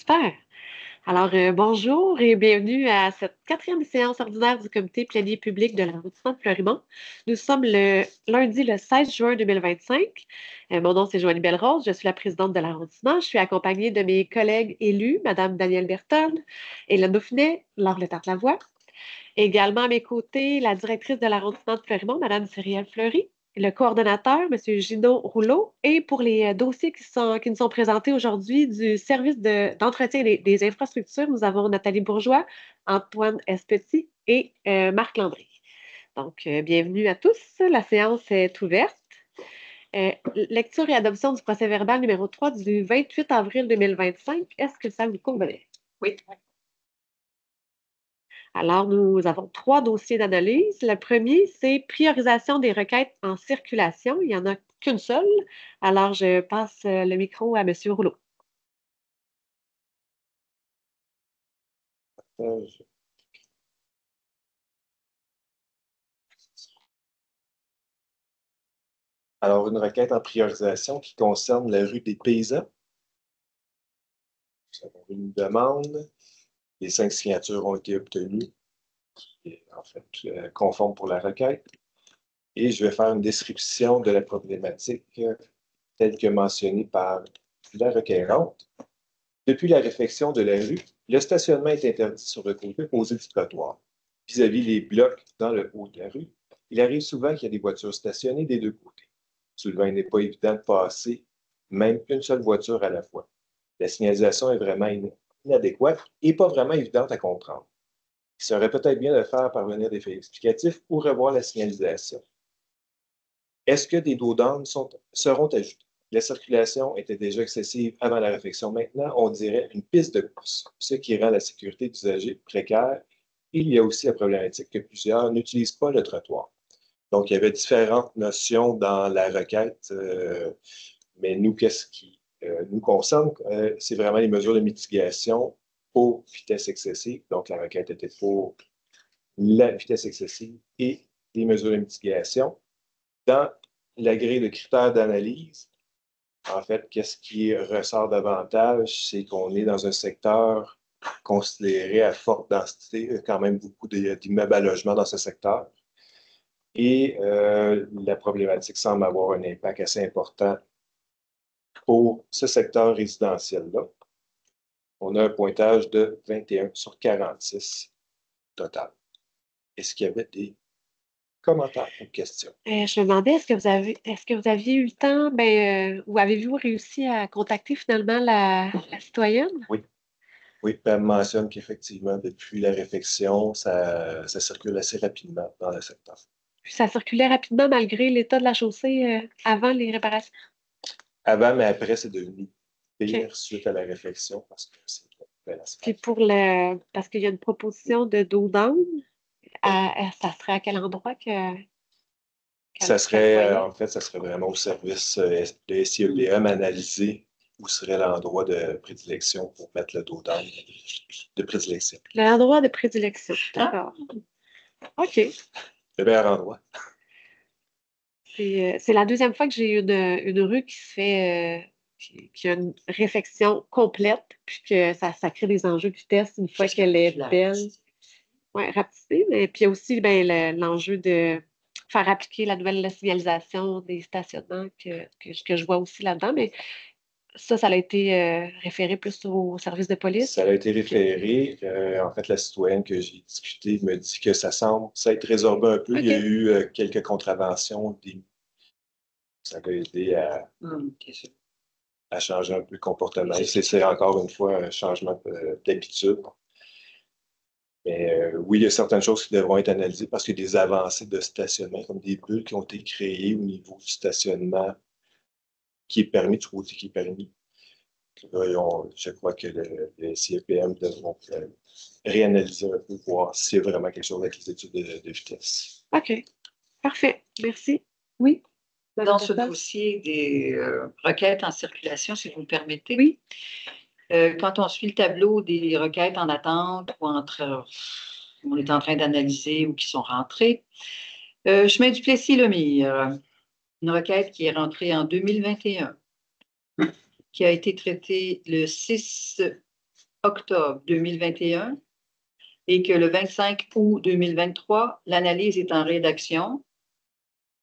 Super. Alors, bonjour et bienvenue à cette quatrième séance ordinaire du comité planier public de l'arrondissement de Fleurimont. Nous sommes le lundi le 16 juin 2025. Mon nom, c'est Joanie Belrose. Je suis la présidente de l'arrondissement. Je suis accompagnée de mes collègues élus, Mme Danielle Berton, Hélène Dauphinet, Laure Letarte-Lavoie. Également à mes côtés, la directrice de l'arrondissement de Fleurimont, Mme Cyrielle Fleury, le coordonnateur, M. Gino Rouleau, et pour les dossiers qui nous sont présentés aujourd'hui du service d'entretien des infrastructures, nous avons Nathalie Bourgeois, Antoine Espetit et Marc Landry. Donc, bienvenue à tous. La séance est ouverte. Lecture et adoption du procès-verbal numéro 3 du 28 avril 2025. Est-ce que ça vous convenait? Oui. Alors, nous avons 3 dossiers d'analyse. Le premier, c'est priorisation des requêtes en circulation. Il n'y en a qu'une seule. Alors, je passe le micro à M. Rouleau. Alors, une requête en priorisation qui concerne la rue des Paysans. Nous avons une demande. Les 5 signatures ont été obtenues, en fait, conformes pour la requête. Et je vais faire une description de la problématique telle que mentionnée par la requérante. Depuis la réfection de la rue, le stationnement est interdit sur le côté opposé du trottoir, vis-à-vis les blocs dans le haut de la rue. Il arrive souvent qu'il y ait des voitures stationnées des deux côtés. Souvent, il n'est pas évident de passer même une seule voiture à la fois. La signalisation est vraiment inadéquate et pas vraiment évidente à comprendre. Il serait peut-être bien de faire parvenir des faits explicatifs ou revoir la signalisation. Est-ce que des dos d'âne seront ajoutés? La circulation était déjà excessive avant la réfection. Maintenant, on dirait une piste de course, ce qui rend la sécurité d'usagers précaire. Il y a aussi la problématique que plusieurs n'utilisent pas le trottoir. Donc, il y avait différentes notions dans la requête, mais nous, qu'est-ce qui nous concerne? C'est vraiment les mesures de mitigation pour vitesse excessive. Donc, la requête était pour la vitesse excessive et les mesures de mitigation. Dans la grille de critères d'analyse, en fait, qu'est-ce qui ressort davantage, c'est qu'on est dans un secteur considéré à forte densité, quand même beaucoup d'immeubles à logement dans ce secteur. Et la problématique semble avoir un impact assez important pour ce secteur résidentiel-là. On a un pointage de 21 sur 46 total. Est-ce qu'il y avait des commentaires ou questions? Je me demandais, est-ce que vous aviez eu le temps, ou avez-vous réussi à contacter finalement la citoyenne? Oui. Oui, elle mentionne qu'effectivement, depuis la réfection, ça circule assez rapidement dans le secteur. Puis ça circulait rapidement malgré l'état de la chaussée avant les réparations? Avant, mais après, c'est devenu pire suite à la réflexion parce que c'est la Puis parce qu'il y a une proposition de dos d'âne, ça serait à quel endroit ça serait, en fait, ça serait vraiment au service de SIEPM analyser où serait l'endroit de prédilection pour mettre le dos d'âne de prédilection. L'endroit de prédilection, d'accord. OK. Le meilleur endroit. C'est la deuxième fois que j'ai une rue qui se fait, qui a une réfection complète, puis que ça crée des enjeux de vitesse une fois qu'elle est belle. Oui, rapetissée, mais puis il y a aussi l'enjeu de faire appliquer la nouvelle signalisation des stationnements que je vois aussi là-dedans, mais ça a été référé plus au service de police. Ça a été référé. En fait, la citoyenne que j'ai discutée me dit que ça semble s'être résorbé un peu. Okay. Il y a eu quelques contraventions. Ça a aidé à changer un peu le comportement. C'est encore une fois un changement d'habitude. Mais oui, il y a certaines choses qui devront être analysées parce qu'il y a des avancées de stationnement, comme des bulles qui ont été créées au niveau du stationnement qui est permis, du côté qui est permis. Là, je crois que les CEPM devront réanalyser un peu, voir s'il y a vraiment quelque chose avec les études de vitesse. OK. Parfait. Merci. Oui. Dans ce dossier des requêtes en circulation, si vous me permettez. Oui. Quand on suit le tableau des requêtes en attente ou on est en train d'analyser ou qui sont rentrées, chemin du Plessis-Lemire, une requête qui est rentrée en 2021, qui a été traitée le 6 octobre 2021 et que le 25 août 2023, l'analyse est en rédaction,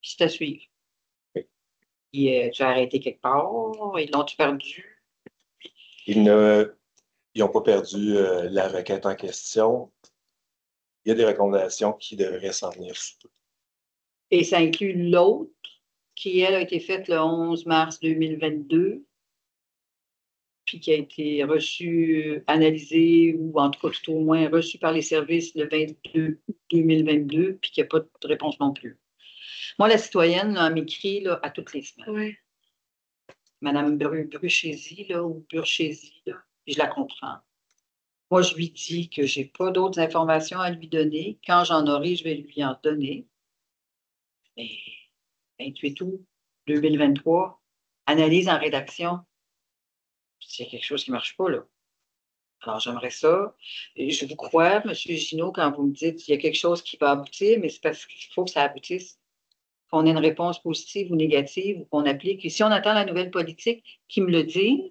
puis c'est à suivre. Oui. Tu as arrêté quelque part, ils l'ont-tu perdu? Ils n'ont pas perdu la requête en question. Il y a des recommandations qui devraient s'en venir sous peu. Et ça inclut l'autre, qui, elle, a été faite le 11 mars 2022, puis qui a été reçue, analysée, ou en tout cas, tout au moins reçue par les services le 22 août 2022, puis qu'il n'y a pas de réponse non plus. Moi, la citoyenne, là, elle m'écrit là, à toutes les semaines. Oui. Madame Bruchézy, là, ou Burchézy, là, puis je la comprends. Moi, je lui dis que je n'ai pas d'autres informations à lui donner. Quand j'en aurai, je vais lui en donner. Mais 28 août 2023, analyse en rédaction, c'est quelque chose qui ne marche pas, là. Alors, j'aimerais ça. Et je vous crois, M. Ginaud, quand vous me dites qu'il y a quelque chose qui va aboutir, mais c'est parce qu'il faut que ça aboutisse, qu'on ait une réponse positive ou négative, ou qu'on applique. Et si on attend la nouvelle politique, qu'ils me le disent,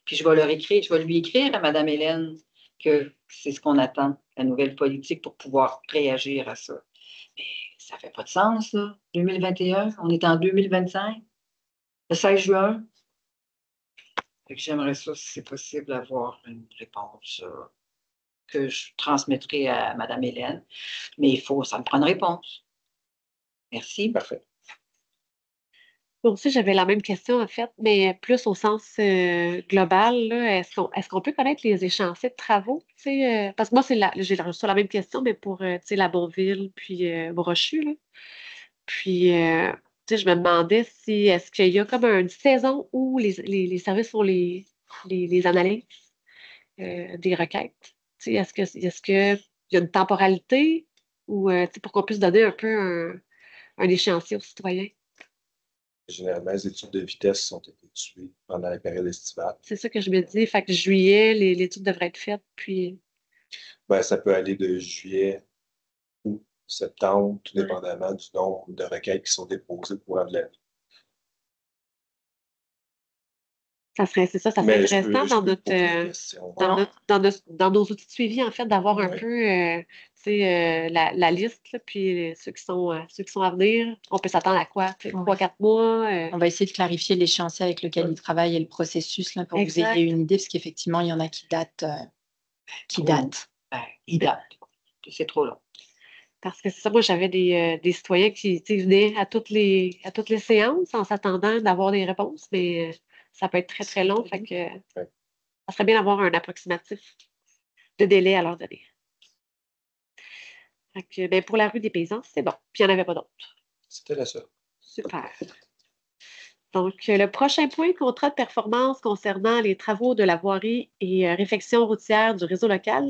puis je vais lui écrire à Mme Hélène que c'est ce qu'on attend, la nouvelle politique, pour pouvoir réagir à ça. Mais ça ne fait pas de sens, là. 2021, on est en 2025, le 16 juin. Fait que j'aimerais ça, si c'est possible, avoir une réponse que je transmettrai à Mme Hélène. Mais ça me prend une réponse. Merci. Parfait. Moi aussi, j'avais la même question, en fait, mais plus au sens global, là. Est-ce qu'on peut connaître les échéanciers de travaux? Tu sais, parce que moi, j'ai reçu la même question, mais pour tu sais, la Bourville puis Brochu, là. Puis, tu sais, je me demandais si est-ce qu'il y a comme une saison où les services font les analyses des requêtes. Tu sais, est-ce que il y a une temporalité ou tu sais, pour qu'on puisse donner un peu un échéancier aux citoyens? Généralement, les études de vitesse sont effectuées pendant la période estivale. C'est ça que je me dis. Fait que juillet, l'étude devrait être faite, puis Ben, ça peut aller de juillet ou septembre, tout dépendamment du nombre de requêtes qui sont déposées pour avoir de la vie. ça serait Mais intéressant je peux poser la question. dans nos outils de suivi, en fait, d'avoir un peu tu sais, la liste, là, puis ceux qui sont à venir. On peut s'attendre à quoi? Tu sais, 3-4 mois? On va essayer de clarifier l'échéancier avec lequel ils travaillent et le processus là, pour que vous Exact. ayez une idée, parce qu'effectivement, il y en a qui datent. Il date. C'est trop long. Parce que c'est ça, moi, j'avais des citoyens qui tu sais, venaient à toutes les séances en s'attendant d'avoir des réponses, mais ça peut être très, très long. Fait que ça serait bien d'avoir un approximatif de délai à leur donner. Fait que, ben, pour la rue des Paysans, c'est bon. Puis il n'y en avait pas d'autres. C'était la seule. Super. Donc, le prochain point, contrat de performance concernant les travaux de la voirie et réfection routière du réseau local.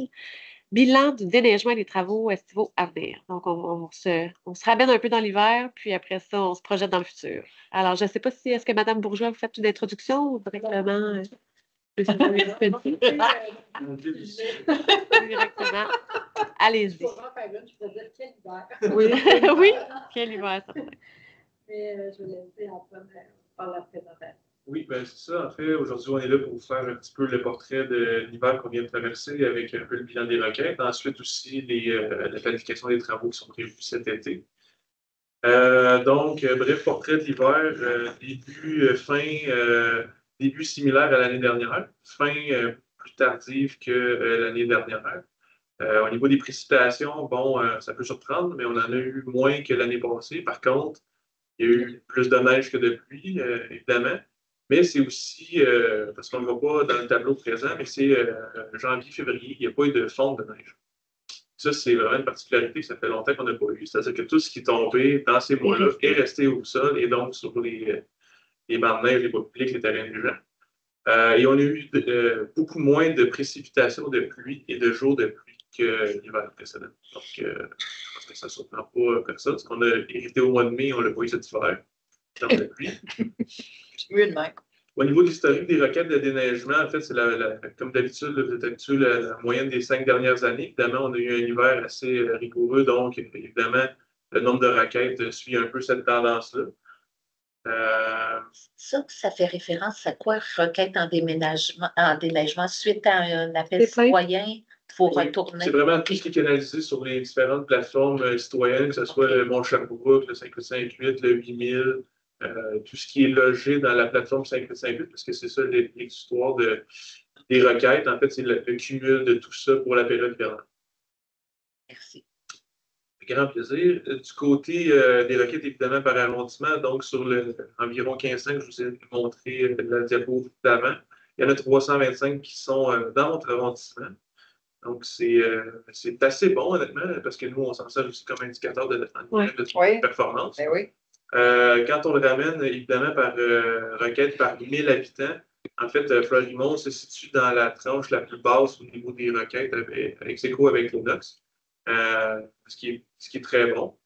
Bilan du déneigement et des travaux estivaux à venir. Donc, on se ramène un peu dans l'hiver, puis après ça, on se projette dans le futur. Alors, je ne sais pas si est-ce que Mme Bourgeois, vous faites une introduction ou directement Monsieur Louis Petit? Directement. Allez-y. Oui, oui, quel hiver, ça. Mais je vais laisser Antoine faire la présentation. Oui, ben c'est ça. En fait, aujourd'hui, on est là pour vous faire un petit peu le portrait de l'hiver qu'on vient de traverser avec un peu le bilan des requêtes. Ensuite aussi, la planification des travaux qui sont prévus cet été. Bref, portrait de l'hiver, début similaire à l'année dernière, fin plus tardive que l'année dernière. Au niveau des précipitations, bon, ça peut surprendre, mais on en a eu moins que l'année passée. Par contre, il y a eu plus de neige que de pluie, évidemment. Mais c'est aussi, parce qu'on ne le voit pas dans le tableau présent, mais c'est janvier-février, il n'y a pas eu de fonte de neige. Ça, c'est vraiment une particularité que ça fait longtemps qu'on n'a pas eu. C'est-à-dire que tout ce qui est tombé dans ces mois-là est resté au sol et donc sur les bancs de neige, les voies publiques, les terrains de gens. Et on a eu beaucoup moins de précipitations de pluie et de jours de pluie que l'hiver précédent. Donc, je pense que ça ne surprend pas personne. Parce qu'on a hérité au mois de mai, on l'a pas eu cet hiver. Dans la pluie. C'est mieux de même. Au niveau de l'historique des requêtes de déneigement, en fait, c'est comme d'habitude, vous êtes habitué la moyenne des 5 dernières années. Évidemment, on a eu un hiver assez rigoureux, donc évidemment, le nombre de requêtes suit un peu cette tendance-là. Ça fait référence à quoi? Requête en déneigement suite à un appel C'est plein. citoyen, il faut Oui, retourner. c'est vraiment tout ce qui est canalisé sur les différentes plateformes citoyennes, que ce soit le Mont Sherbrooke, le 5858, le 8000, tout ce qui est logé dans la plateforme 5858, parce que c'est ça l'histoire des requêtes. En fait, c'est le cumul de tout ça pour la période hivernale. Merci. Grand plaisir. Du côté des requêtes, évidemment, par arrondissement, donc sur le environ 1500 que je vous ai montré la diapo d'avant, il y en a 325 qui sont dans votre arrondissement. Donc, c'est assez bon, honnêtement, parce que nous, on s'en sert aussi comme indicateur de performance. Ben oui. Quand on le ramène, évidemment, par requête par 1000 habitants, en fait, Florimont se situe dans la tranche la plus basse au niveau des requêtes avec Seco avec l'Inox, ce qui est très bon.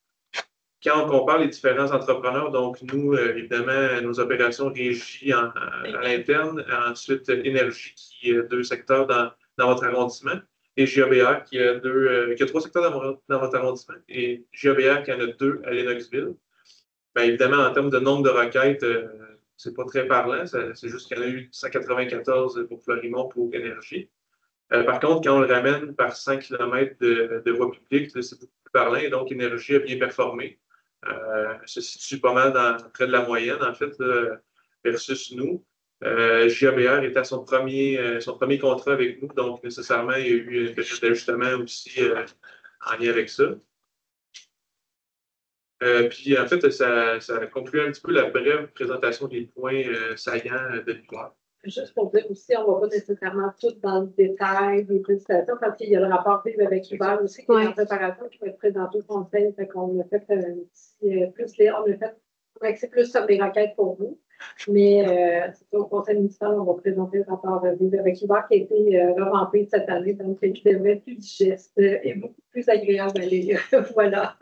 Quand on compare les différents entrepreneurs, donc nous, évidemment, nos opérations régies à l'interne, ensuite Énergie, qui est 2 secteurs dans votre arrondissement, et GABR, qui a 3 secteurs dans votre arrondissement, et GABR qui en a 2 à Lennoxville. Bien, évidemment, en termes de nombre de requêtes, c'est pas très parlant. C'est juste qu'il y en a eu 194 pour Florimont pour Énergie. Par contre, quand on le ramène par 5 km de voie publique, c'est beaucoup plus parlant. Et donc, Énergie a bien performé. Se situe pas mal près de la moyenne, en fait, versus nous. JABR était à son premier contrat avec nous, donc nécessairement, il y a eu une période d'ajustement aussi en lien avec ça. Puis, en fait, ça conclut un petit peu la brève présentation des points saillants de l'hiver. Juste pour dire aussi, on ne va pas nécessairement tout dans le détail des présentations parce qu'il y a le rapport Vivre avec Hubert aussi qui est en préparation, qui va être présenté au conseil. Fait qu'on a fait un petit on a fait un accès plus sur les requêtes pour vous. Mais c'est ça, au conseil municipal, on va présenter le rapport Vivre avec Hubert qui a été revampé cette année, donc qui devrait être plus digeste et beaucoup plus agréable à lire. Voilà,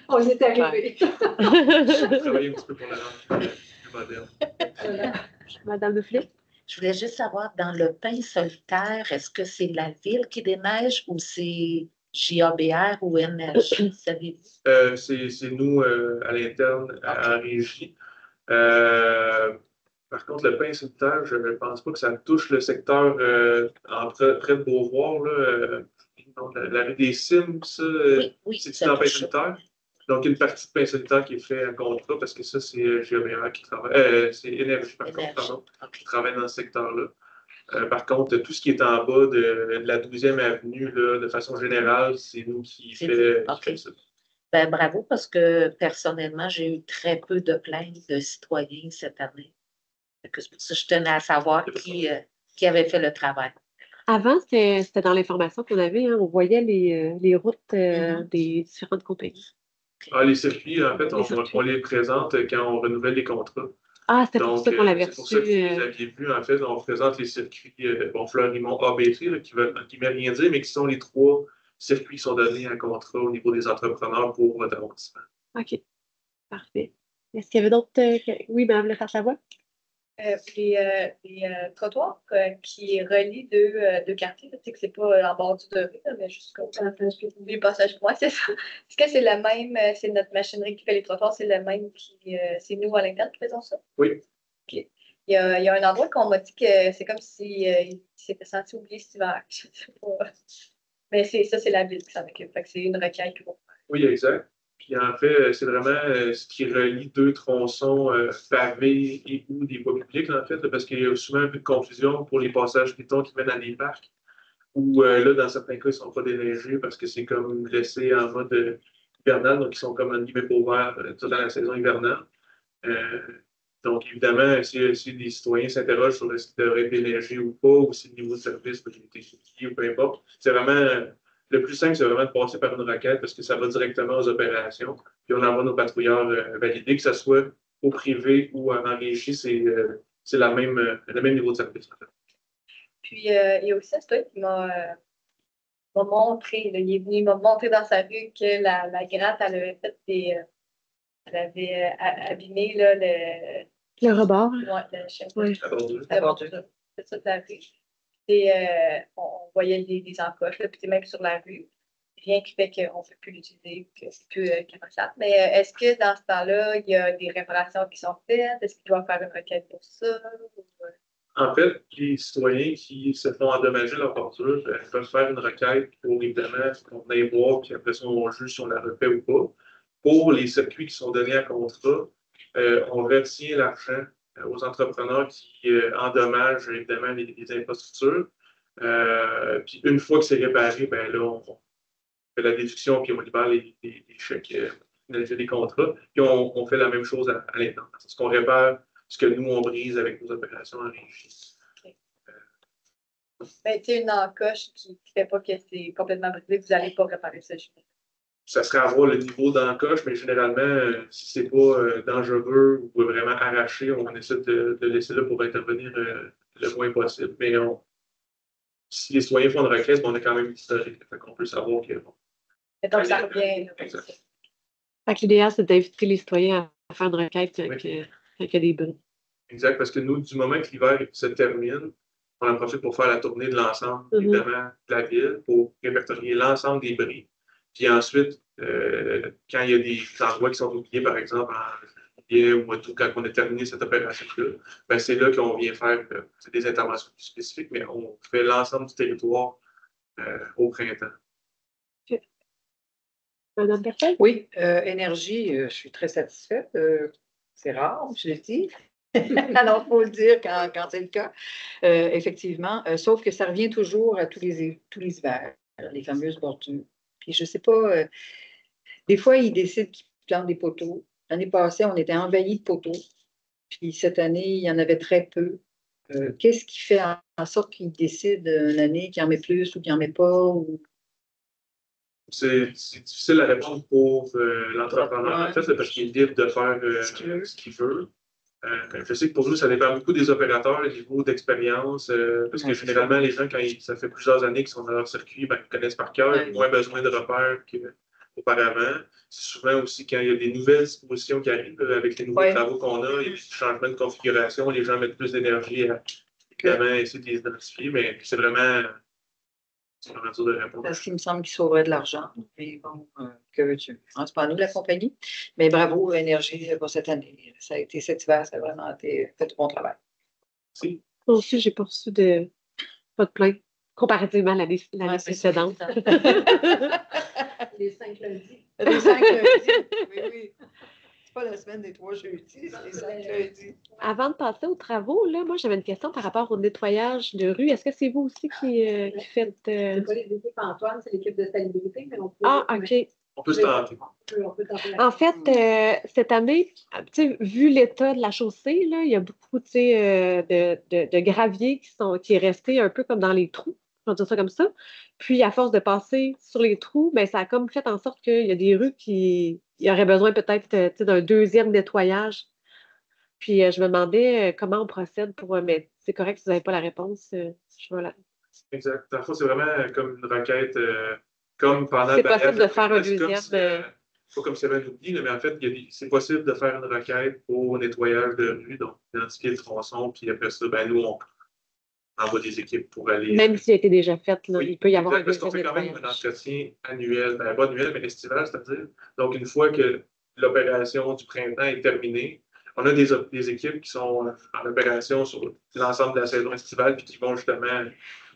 on y est arrivé. Travailler un petit peu pour la langue plus moderne. Voilà. Madame de Flip? Je voulais juste savoir, dans le pain solitaire, est-ce que c'est la ville qui déneige ou c'est JABR ou Énergie, savez-vous? C'est nous, à l'interne, en régie. Par contre, le pain solitaire, je ne pense pas que ça touche le secteur près de Beauvoir, là, la rue des Cimes, ça, oui, c'est en pain solitaire. Donc, il y a une partie de pain solitaire qui est fait en contrat parce que ça, c'est GABR qui travaille. C'est Énergie, par contre, pardon, qui travaille dans ce secteur-là. Par contre, tout ce qui est en bas de la 12e avenue, là, de façon générale, c'est nous qui fait ça. Ben, bravo, parce que personnellement, j'ai eu très peu de plaintes de citoyens cette année. C'est pour ça que je tenais à savoir qui avait fait le travail. Avant, c'était dans l'information qu'on avait, hein, on voyait les routes des différentes compagnies. Les circuits, en fait, on les présente quand on renouvelle les contrats. Ah, c'était pour ça qu'on l'avait reçu. C'est pour ça que vous aviez vu, en fait, on présente les circuits Florimont ABC, qui ne veulent rien dire, mais qui sont les 3 circuits qui sont donnés en contrat au niveau des entrepreneurs pour votre arrondissement. OK. Parfait. Est-ce qu'il y avait d'autres... Oui, Mme Lefebvre-Lavoie? Les trottoirs qui relient deux quartiers, tu sais que c'est pas en bord de rue, mais jusqu'au passage pour moi, c'est ça. Est-ce que c'est le même, c'est notre machinerie qui fait les trottoirs, c'est le même c'est nous à l'interne qui faisons ça? Oui. OK. Il y a un endroit qu'on m'a dit que c'est comme si il s'était senti oublié cet hiver. Je sais pas. Mais c'est la ville qui s'en occupe. Fait que c'est une requête. Oui, exact. Puis en fait, c'est vraiment ce qui relie 2 tronçons pavés et ou des voies publiques, en fait, là, parce qu'il y a souvent un peu de confusion pour les passages piétons qui mènent à des parcs, où là, dans certains cas, ils ne sont pas déneigés parce que c'est comme laissé en mode hivernal, donc ils sont comme en guillemets ouverts dans la saison hivernale. Donc, évidemment, si des citoyens s'interrogent sur ce qui devrait être déneigé ou pas, ou si le niveau de service peut être étudié ou peu importe, c'est vraiment. Le plus simple, c'est vraiment de passer par une requête parce que ça va directement aux opérations. Puis on envoie nos patrouilleurs validés, que ce soit au privé ou en régie, c'est le même niveau de service. En fait. Puis il y a aussi un stoïque qui m'a montré, là, il est venu, il m'a montré dans sa rue que la gratte, elle avait fait elle avait abîmé là, le rebord. Ouais, le chef. Oui. La bordure. C'est ça de la rue. Et on voyait des encoches, là, puis même sur la rue. rien qui fait qu'on ne peut plus l'utiliser, que c'est plus capable. Mais est-ce que dans ce temps-là, il y a des réparations qui sont faites? Est-ce qu'il doit faire une requête pour ça? En fait, les citoyens qui se font endommager leur voiture peuvent faire une requête pour, évidemment, qu'on aille voir, puis après ça, on juge si on la refait ou pas. Pour les circuits qui sont donnés à contrat, on retient l'argent aux entrepreneurs qui endommagent, évidemment, les infrastructures. Puis une fois que c'est réparé, ben là, on fait la déduction, puis on libère les chèques, les contrats, puis on fait la même chose à l'interne. C'est ce qu'on répare, ce que nous, on brise avec nos opérations en régie. Okay. Mais tu sais, une encoche qui ne fait pas que c'est complètement brisé, vous n'allez pas réparer ça. Ça serait à voir le niveau d'encoche, mais généralement, si ce n'est pas dangereux ou vraiment arraché, on essaie de laisser là pour intervenir le moins possible. Mais si les citoyens font une requête, on a quand même une historique. On peut savoir que. Et donc, ça revient. Exact. Fait que l'idéal, c'est d'inviter les citoyens à faire une requête quand il y a des bris. Exact, parce que nous, du moment que l'hiver se termine, on en profite pour faire la tournée de l'ensemble, évidemment, de la ville, pour répertorier l'ensemble des bris. Puis ensuite, quand il y a des endroits qui sont oubliés, par exemple, en juillet ou tout, quand on a terminé cette opération-là, ben c'est là qu'on vient faire des interventions plus spécifiques, mais on fait l'ensemble du territoire au printemps. Madame Bertel? Oui, énergie, je suis très satisfaite. C'est rare, je l'ai dit. Alors, il faut le dire quand c'est le cas. Effectivement, sauf que ça revient toujours à tous les hivers, les fameuses bordures. Puis je ne sais pas, des fois, ils décident qu'ils plantent des poteaux. L'année passée, on était envahis de poteaux. Puis cette année, il y en avait très peu. Qu'est-ce qui fait en sorte qu'ils décident une année qu'il y en met plus ou qu'il n'y en met pas? Ou... C'est difficile à répondre pour l'entrepreneur. En fait, c'est parce qu'il est libre de faire ce qu'il veut. Je sais que pour nous, ça dépend beaucoup des opérateurs, le niveau d'expérience, parce que généralement, les gens, ça fait plusieurs années qu'ils sont dans leur circuit, ben, ils connaissent par cœur, ils ont moins besoin de repères qu'auparavant. C'est souvent aussi quand il y a des nouvelles dispositions qui arrivent avec les nouveaux travaux qu'on a, il y a des changements de configuration, les gens mettent plus d'énergie à évidemment essayer de les identifier, mais c'est vraiment dur de répondre. Parce qu'il me semble qu'il sauverait de l'argent. Mais bon, que veux-tu? C'est pas nous la compagnie. Mais bravo, Énergie, pour cette année. Ça a été cet hiver, ça a vraiment été fait du bon travail. Merci. Moi aussi, j'ai pas reçu pas de plainte comparativement à l'année précédente. Les 5 lundis. Les 5 lundis. Oui. C'est pas la semaine des 3 jeudis, c'est les 5 lundis. Avant de passer aux travaux, là, moi, j'avais une question par rapport au nettoyage de rue. Est-ce que c'est vous aussi qui faites... C'est pas les équipes Antoine, c'est l'équipe de salubrité, mais on peut... Ah, OK. On peut se tenter. En fait, cette année, vu l'état de la chaussée, là, il y a beaucoup de gravier qui est resté un peu comme dans les trous, on va dire ça comme ça. Puis, à force de passer sur les trous, ben, ça a comme fait en sorte qu'il y a des rues qui auraient besoin peut-être d'un deuxième nettoyage. Puis, je me demandais comment on procède pour... mais c'est correct si vous n'avez pas la réponse. Voilà. Exact. Dans le fond, c'est vraiment comme une requête... comme pendant c'est possible de faire un deuxième. Pas comme si avait un oubli, mais en fait, c'est possible de faire une requête pour nettoyage de rue, donc identifier le tronçon, puis après ça, ben, nous, on envoie des équipes pour aller. Même s'il a été déjà fait, là, oui, il peut y avoir un parce qu'on fait quand même un entretien annuel, ben, pas annuel, mais estival, c'est-à-dire. Donc, une fois que l'opération du printemps est terminée, on a des équipes qui sont en opération sur l'ensemble de la saison estivale, puis qui vont justement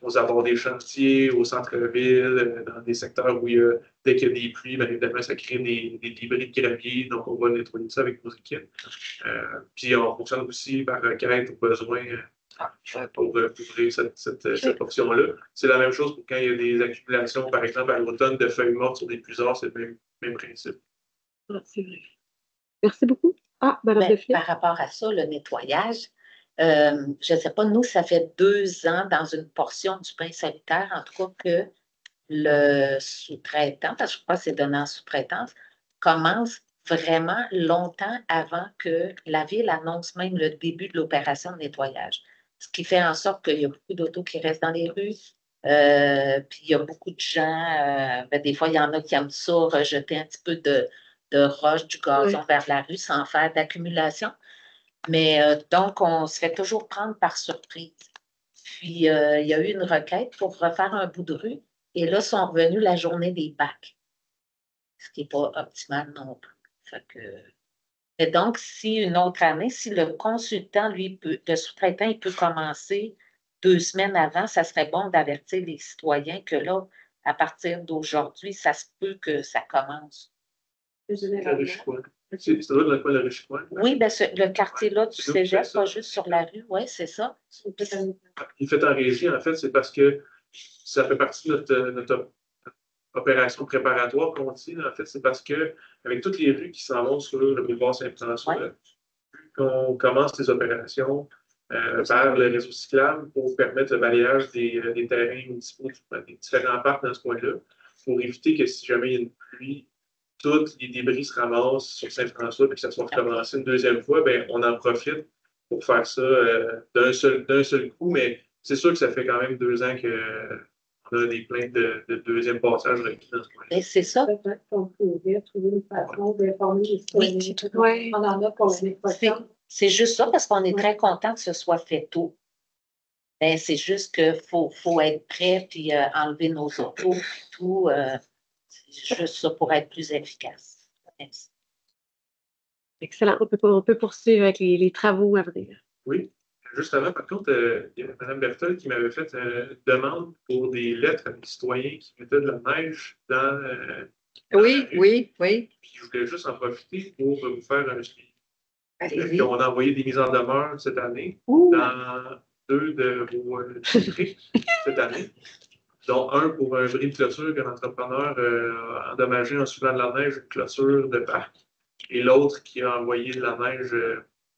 aux abords des chantiers, au centre-ville, dans des secteurs où dès qu'il y a des pluies, bien évidemment, ça crée des débris de gravier, donc on va nettoyer ça avec nos équipes. Puis on fonctionne aussi par requête au besoin pour couvrir cette option-là. C'est la même chose pour quand il y a des accumulations, par exemple, à l'automne, de feuilles mortes sur des puisards, c'est le même principe. Ah, c'est vrai. Merci beaucoup. Ah, Mme Deffier. Par rapport à ça, le nettoyage, je ne sais pas, nous, ça fait 2 ans dans une portion du bain sanitaire, en tout cas, que le sous-traitant, parce que je crois que c'est donné en sous-traitance, commence vraiment longtemps avant que la ville annonce même le début de l'opération de nettoyage. Ce qui fait en sorte qu'il y a beaucoup d'autos qui restent dans les rues. Puis il y a beaucoup de gens, des fois, il y en a qui aiment ça, rejeter un petit peu de roche, du gazon vers la rue sans faire d'accumulation. Mais donc, on se fait toujours prendre par surprise. Puis, il y a eu une requête pour refaire un bout de rue Et là, ils sont revenus la journée des bacs, ce qui n'est pas optimal non plus. Fait que... Et donc, si une autre année, si le consultant, lui, le sous-traitant, il peut commencer 2 semaines avant, ça serait bon d'avertir les citoyens que là, à partir d'aujourd'hui, ça se peut que ça commence. La Richicoine. Ça doit être dans quoi, la Richicoine? Oui, bien, le quartier-là du C'est nous qui cégep, fait ça. pas juste sur la rue, oui, c'est ça. Il fait en régie, en fait, c'est parce que ça fait partie de notre opération préparatoire qu'on dit. En fait, c'est parce que avec toutes les rues qui s'en vont sur le boulevard Saint-François, qu'on commence les opérations par le réseau cyclable pour permettre le balayage des terrains municipaux, des différents parcs dans ce coin-là, pour éviter que si jamais il y a une pluie, tous les débris se ramassent sur Saint-François et que ça soit recommencé une deuxième fois, ben, on en profite pour faire ça d'un seul coup. Mais c'est sûr que ça fait quand même 2 ans qu'on a des plaintes de deuxième passage requis dans ce coin-là. Et c'est ça. Peut-être qu'on pourrait trouver une façon d'informer les citoyens. Oui. On en a pour l'année prochaine. C'est juste ça parce qu'on est très content que ce soit fait tôt. Ben, c'est juste qu'il faut être prêt puis enlever nos autos et tout. C'est juste ça pour être plus efficace. Merci. Excellent. On peut poursuivre avec les travaux à venir. Oui. Juste avant, par contre, il y avait Mme Berthold qui m'avait fait une demande pour des lettres à des citoyens qui mettaient de la neige dans Oui, la rue. oui. Puis je voulais juste en profiter pour vous faire un suivi. Allez-y. On a envoyé des mises en demeure cette année Ouh. dans 2 de vos districts cette année, dont un pour un bris de clôture qu'un entrepreneur a endommagé en soulevant de la neige, une clôture de parc, et l'autre qui a envoyé de la neige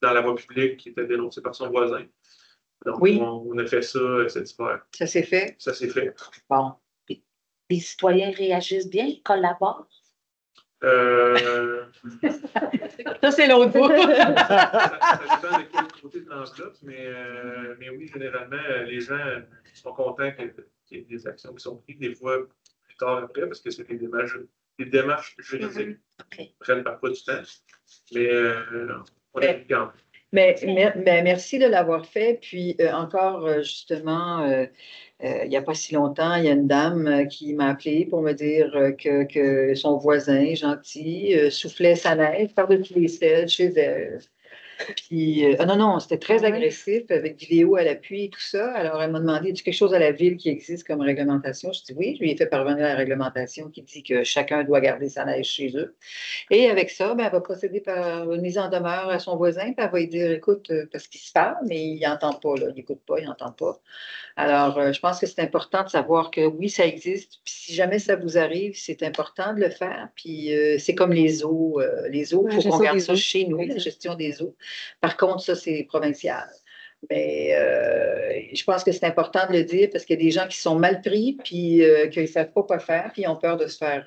dans la voie publique qui était dénoncée par son voisin. Donc, Oui. on a fait ça cet hiver. Ça s'est fait? Ça s'est fait. Bon. Puis, les citoyens réagissent bien, ils collaborent. Ça, c'est l'autre bout. Ça dépend de quel côté de l'enveloppe, mais oui, généralement, les gens sont contents qu'il y ait des actions qui sont prises, des fois plus tard après, parce que c'est des démarches juridiques qui prennent parfois du temps. Mais on a quand même. Mais merci de l'avoir fait. Puis encore, justement, il n'y a pas si longtemps, il y a une dame qui m'a appelé pour me dire que son voisin, gentil, soufflait sa neige par-dessus les selles chez elle. Puis, non, c'était très agressif, avec vidéo à l'appui et tout ça. Alors, elle m'a demandé, y a quelque chose à la ville qui existe comme réglementation? Je dis oui, je lui ai fait parvenir la réglementation qui dit que chacun doit garder sa neige chez eux. Et avec ça, ben, elle va procéder par une mise en demeure à son voisin, puis elle va lui dire, écoute, parce qu'il se parle, mais il n'entend pas, là, il n'écoute pas, il n'entend pas. Alors, je pense que c'est important de savoir que oui, ça existe. Puis si jamais ça vous arrive, c'est important de le faire. Puis c'est comme les eaux. Les eaux, il faut qu'on garde ça chez nous, la gestion des eaux. Par contre, ça, c'est provincial. Mais je pense que c'est important de le dire parce qu'il y a des gens qui sont mal pris, puis qui ne savent pas quoi faire, puis ils ont peur de se faire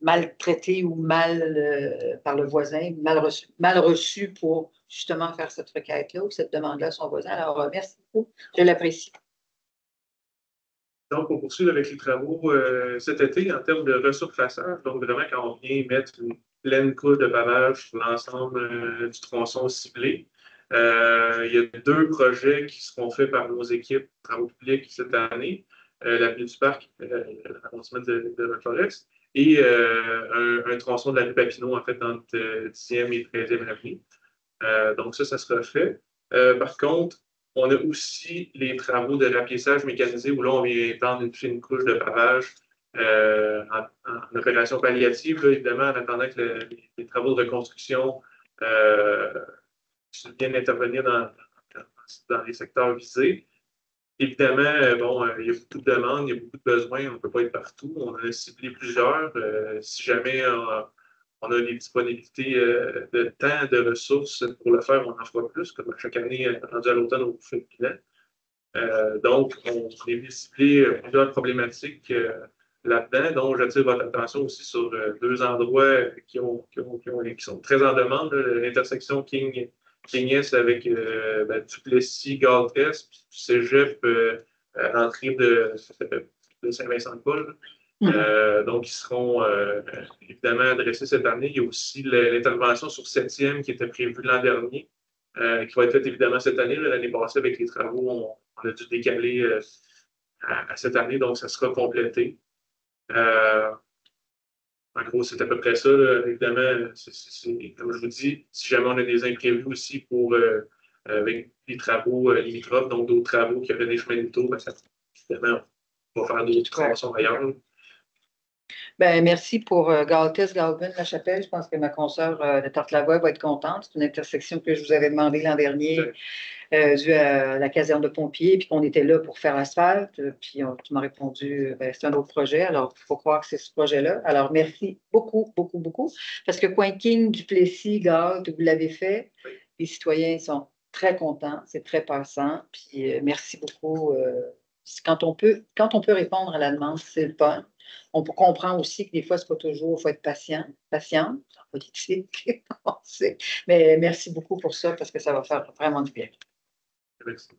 maltraiter ou mal par le voisin, mal reçu pour justement faire cette requête-là ou cette demande-là à son voisin. Alors, merci beaucoup. Je l'apprécie. Donc, on poursuit avec les travaux cet été en termes de resurfaçage. Donc, vraiment, quand on vient mettre une pleine couche de pavage sur l'ensemble du tronçon ciblé, il y a 2 projets qui seront faits par nos équipes travaux publics cette année. L'avenue du Parc, l'arrondissement de Rock-Forest, et un tronçon de la rue Papineau, en fait, entre 10e et 13e avenue. Donc, ça sera fait. Par contre, on a aussi les travaux de rapiessage mécanisé où là, on vient étendre une fine couche de pavage en opération palliative, là, évidemment, en attendant que les travaux de reconstruction viennent intervenir dans les secteurs visés. Évidemment, bon, il y a beaucoup de demandes, il y a beaucoup de besoins, on ne peut pas être partout. On en a ciblé plusieurs. Si jamais on a des disponibilités de temps, de ressources pour le faire, on en fera plus, comme à chaque année, rendu à l'automne, on fait le bilan. Donc, on est venu cibler plusieurs problématiques là-dedans, donc j'attire votre attention aussi sur 2 endroits qui sont très en demande, l'intersection King-S avec Duplessis, Galtres, puis Cégep à l'entrée de Saint-Vincent-de-Paul. Donc, ils seront évidemment adressés cette année. Il y a aussi l'intervention sur 7e qui était prévue l'an dernier, qui va être faite évidemment cette année. L'année passée, avec les travaux, on a dû décaler à cette année, donc ça sera complété. En gros, c'est à peu près ça. Là. Évidemment, comme je vous dis, si jamais on a des imprévus aussi avec des travaux limitrophes, donc d'autres travaux qui auraient des chemins de tour, ben, évidemment, on va faire d'autres formations ailleurs. Ben, merci pour Galtès, Galvin, La Chapelle. Je pense que ma consoeur de Tarte-Lavoie va être contente. C'est une intersection que je vous avais demandé l'an dernier, due à la caserne de pompiers, puis qu'on était là pour faire l'asphalte. Puis tu m'as répondu, ben, c'est un autre projet. Alors, il faut croire que c'est ce projet-là. Alors, merci beaucoup, beaucoup, beaucoup. Parce que Coinking, Duplessis, Galt, vous l'avez fait. Les citoyens sont très contents. C'est très passant. Puis, merci beaucoup. Quand on peut répondre à la demande, c'est le fun. On comprend aussi que des fois, c'est pas toujours, il faut être patiente, en politique, on sait. Mais merci beaucoup pour ça parce que ça va faire vraiment du bien. Merci.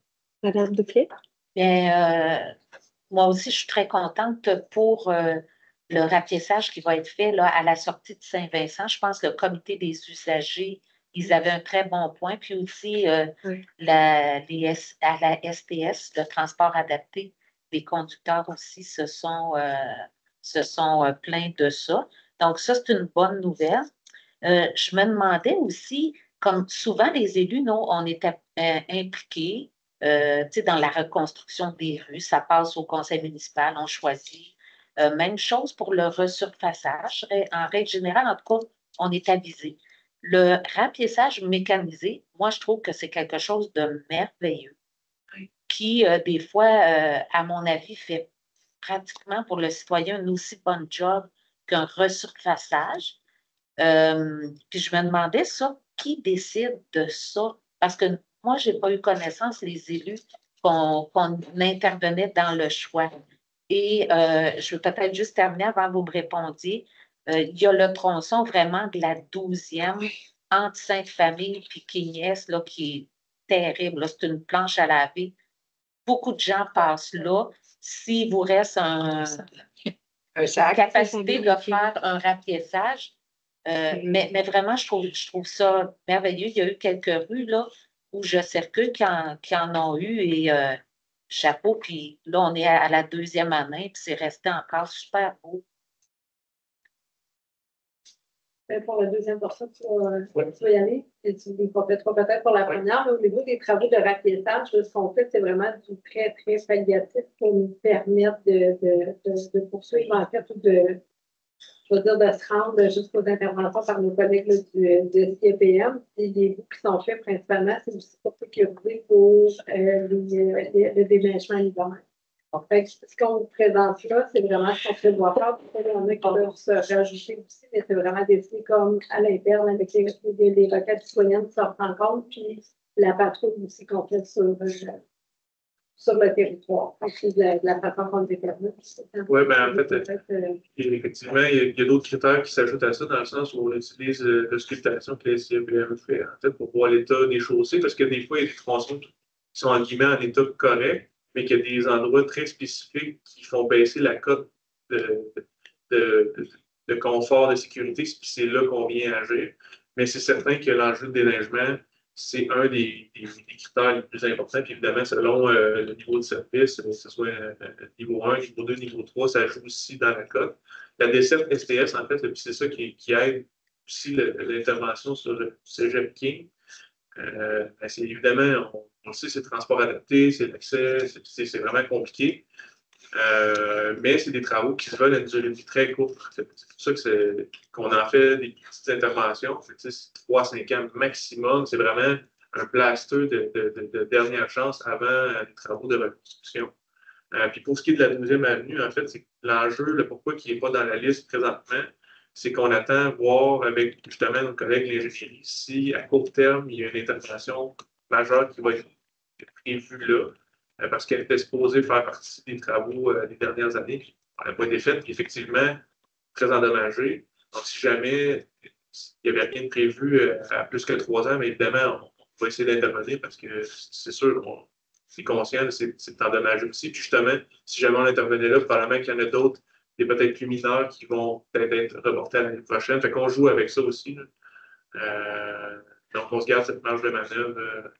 Madame Duplé? Bien, moi aussi, je suis très contente pour le rapiessage qui va être fait là, à la sortie de Saint-Vincent. Je pense que le comité des usagers, ils avaient un très bon point. Puis aussi, à la STS, le transport adapté, les conducteurs aussi se sont plaints de ça. Donc, ça, c'est une bonne nouvelle. Je me demandais aussi, comme souvent les élus, nous, on était impliqués dans la reconstruction des rues. Ça passe au conseil municipal, on choisit. Même chose pour le resurfaçage. En règle générale, en tout cas, on est avisé. Le rapiessage mécanisé, moi, je trouve que c'est quelque chose de merveilleux qui, des fois, à mon avis, fait pratiquement pour le citoyen un aussi bon job qu'un resurfaçage. Puis je me demandais ça, qui décide de ça? Parce que moi, je n'ai pas eu connaissance, les élus, qu'on intervenait dans le choix. Et je veux peut-être juste terminer avant que vous me répondiez. Il y a le tronçon vraiment de la 12e entre Sainte-Famille et Quignès, là, qui est terrible. C'est une planche à laver. Beaucoup de gens passent là. S'il vous reste une capacité de faire un rapiessage, mais vraiment, je trouve ça merveilleux. Il y a eu quelques rues là, où je circule qui en ont eu et chapeau. Puis là, on est à la 2e année, puis c'est resté encore super beau. Pour la deuxième portion, tu vas y aller. Et tu les compléteras peut-être pour la première. Mais au niveau des travaux de rapiétage, ce qu'on fait, c'est vraiment du très, très palliatif pour nous permettre de poursuivre, en fait, ou je veux dire, de se rendre jusqu'aux interventions par nos collègues là, du CIPM. Et les bouts qui sont faits principalement, c'est aussi pour sécuriser pour le déneigement l'hiver. En fait, ce qu'on vous présente là, c'est vraiment ce qu'on prévoit faire. Il y en a qui peuvent se rajouter aussi, mais c'est vraiment décidé comme à l'interne avec les requêtes citoyennes qui sortent en compte, puis la patrouille aussi qu'on fait sur le territoire. C'est de la façon qu'on le détermine. Oui, bien en fait, effectivement, il y a d'autres critères qui s'ajoutent à ça, dans le sens où on utilise l'auscultation que la SCPM fait, en fait, pour voir l'état des chaussées, parce que des fois, il y a des tronçons qui sont en guillemets en état correct, mais qu'il y a des endroits très spécifiques qui font baisser la cote de confort, de sécurité, puis c'est là qu'on vient agir. Mais c'est certain que l'enjeu de déneigement, c'est un des critères les plus importants. Puis évidemment, selon le niveau de service, que ce soit niveau 1, niveau 2, niveau 3, ça joue aussi dans la cote. La desserte STS, en fait, c'est ça qui aide aussi l'intervention sur le cégep King. C'est évidemment, on le sait, c'est le transport adapté, c'est l'accès, c'est vraiment compliqué. Mais c'est des travaux qui se veulent à une durée de vie très courte. C'est pour ça qu'on en fait des petites interventions. C'est 3 à 5 ans maximum. C'est vraiment un plaster de dernière chance avant les travaux de reconstruction. Puis pour ce qui est de la 12e avenue, en fait, c'est l'enjeu, le pourquoi qui n'est pas dans la liste présentement, c'est qu'on attend voir avec justement nos collègues l'ingénierie si à court terme, il y a une intervention majeure qui va être prévue là. Parce qu'elle était supposée faire partie des travaux des dernières années, puis elle n'a pas été faite, puis effectivement, très endommagée. Donc, si jamais il n'y avait rien de prévu à plus que 3 ans, mais évidemment, on va essayer d'intervenir parce que c'est sûr, on est conscient, c'est endommagé aussi. Puis justement, si jamais on intervenait là, probablement qu'il y en a d'autres, des peut-être plus mineurs, qui vont peut-être être reportés à l'année prochaine. Fait qu'on joue avec ça aussi. Donc, on se garde cette marge de manœuvre.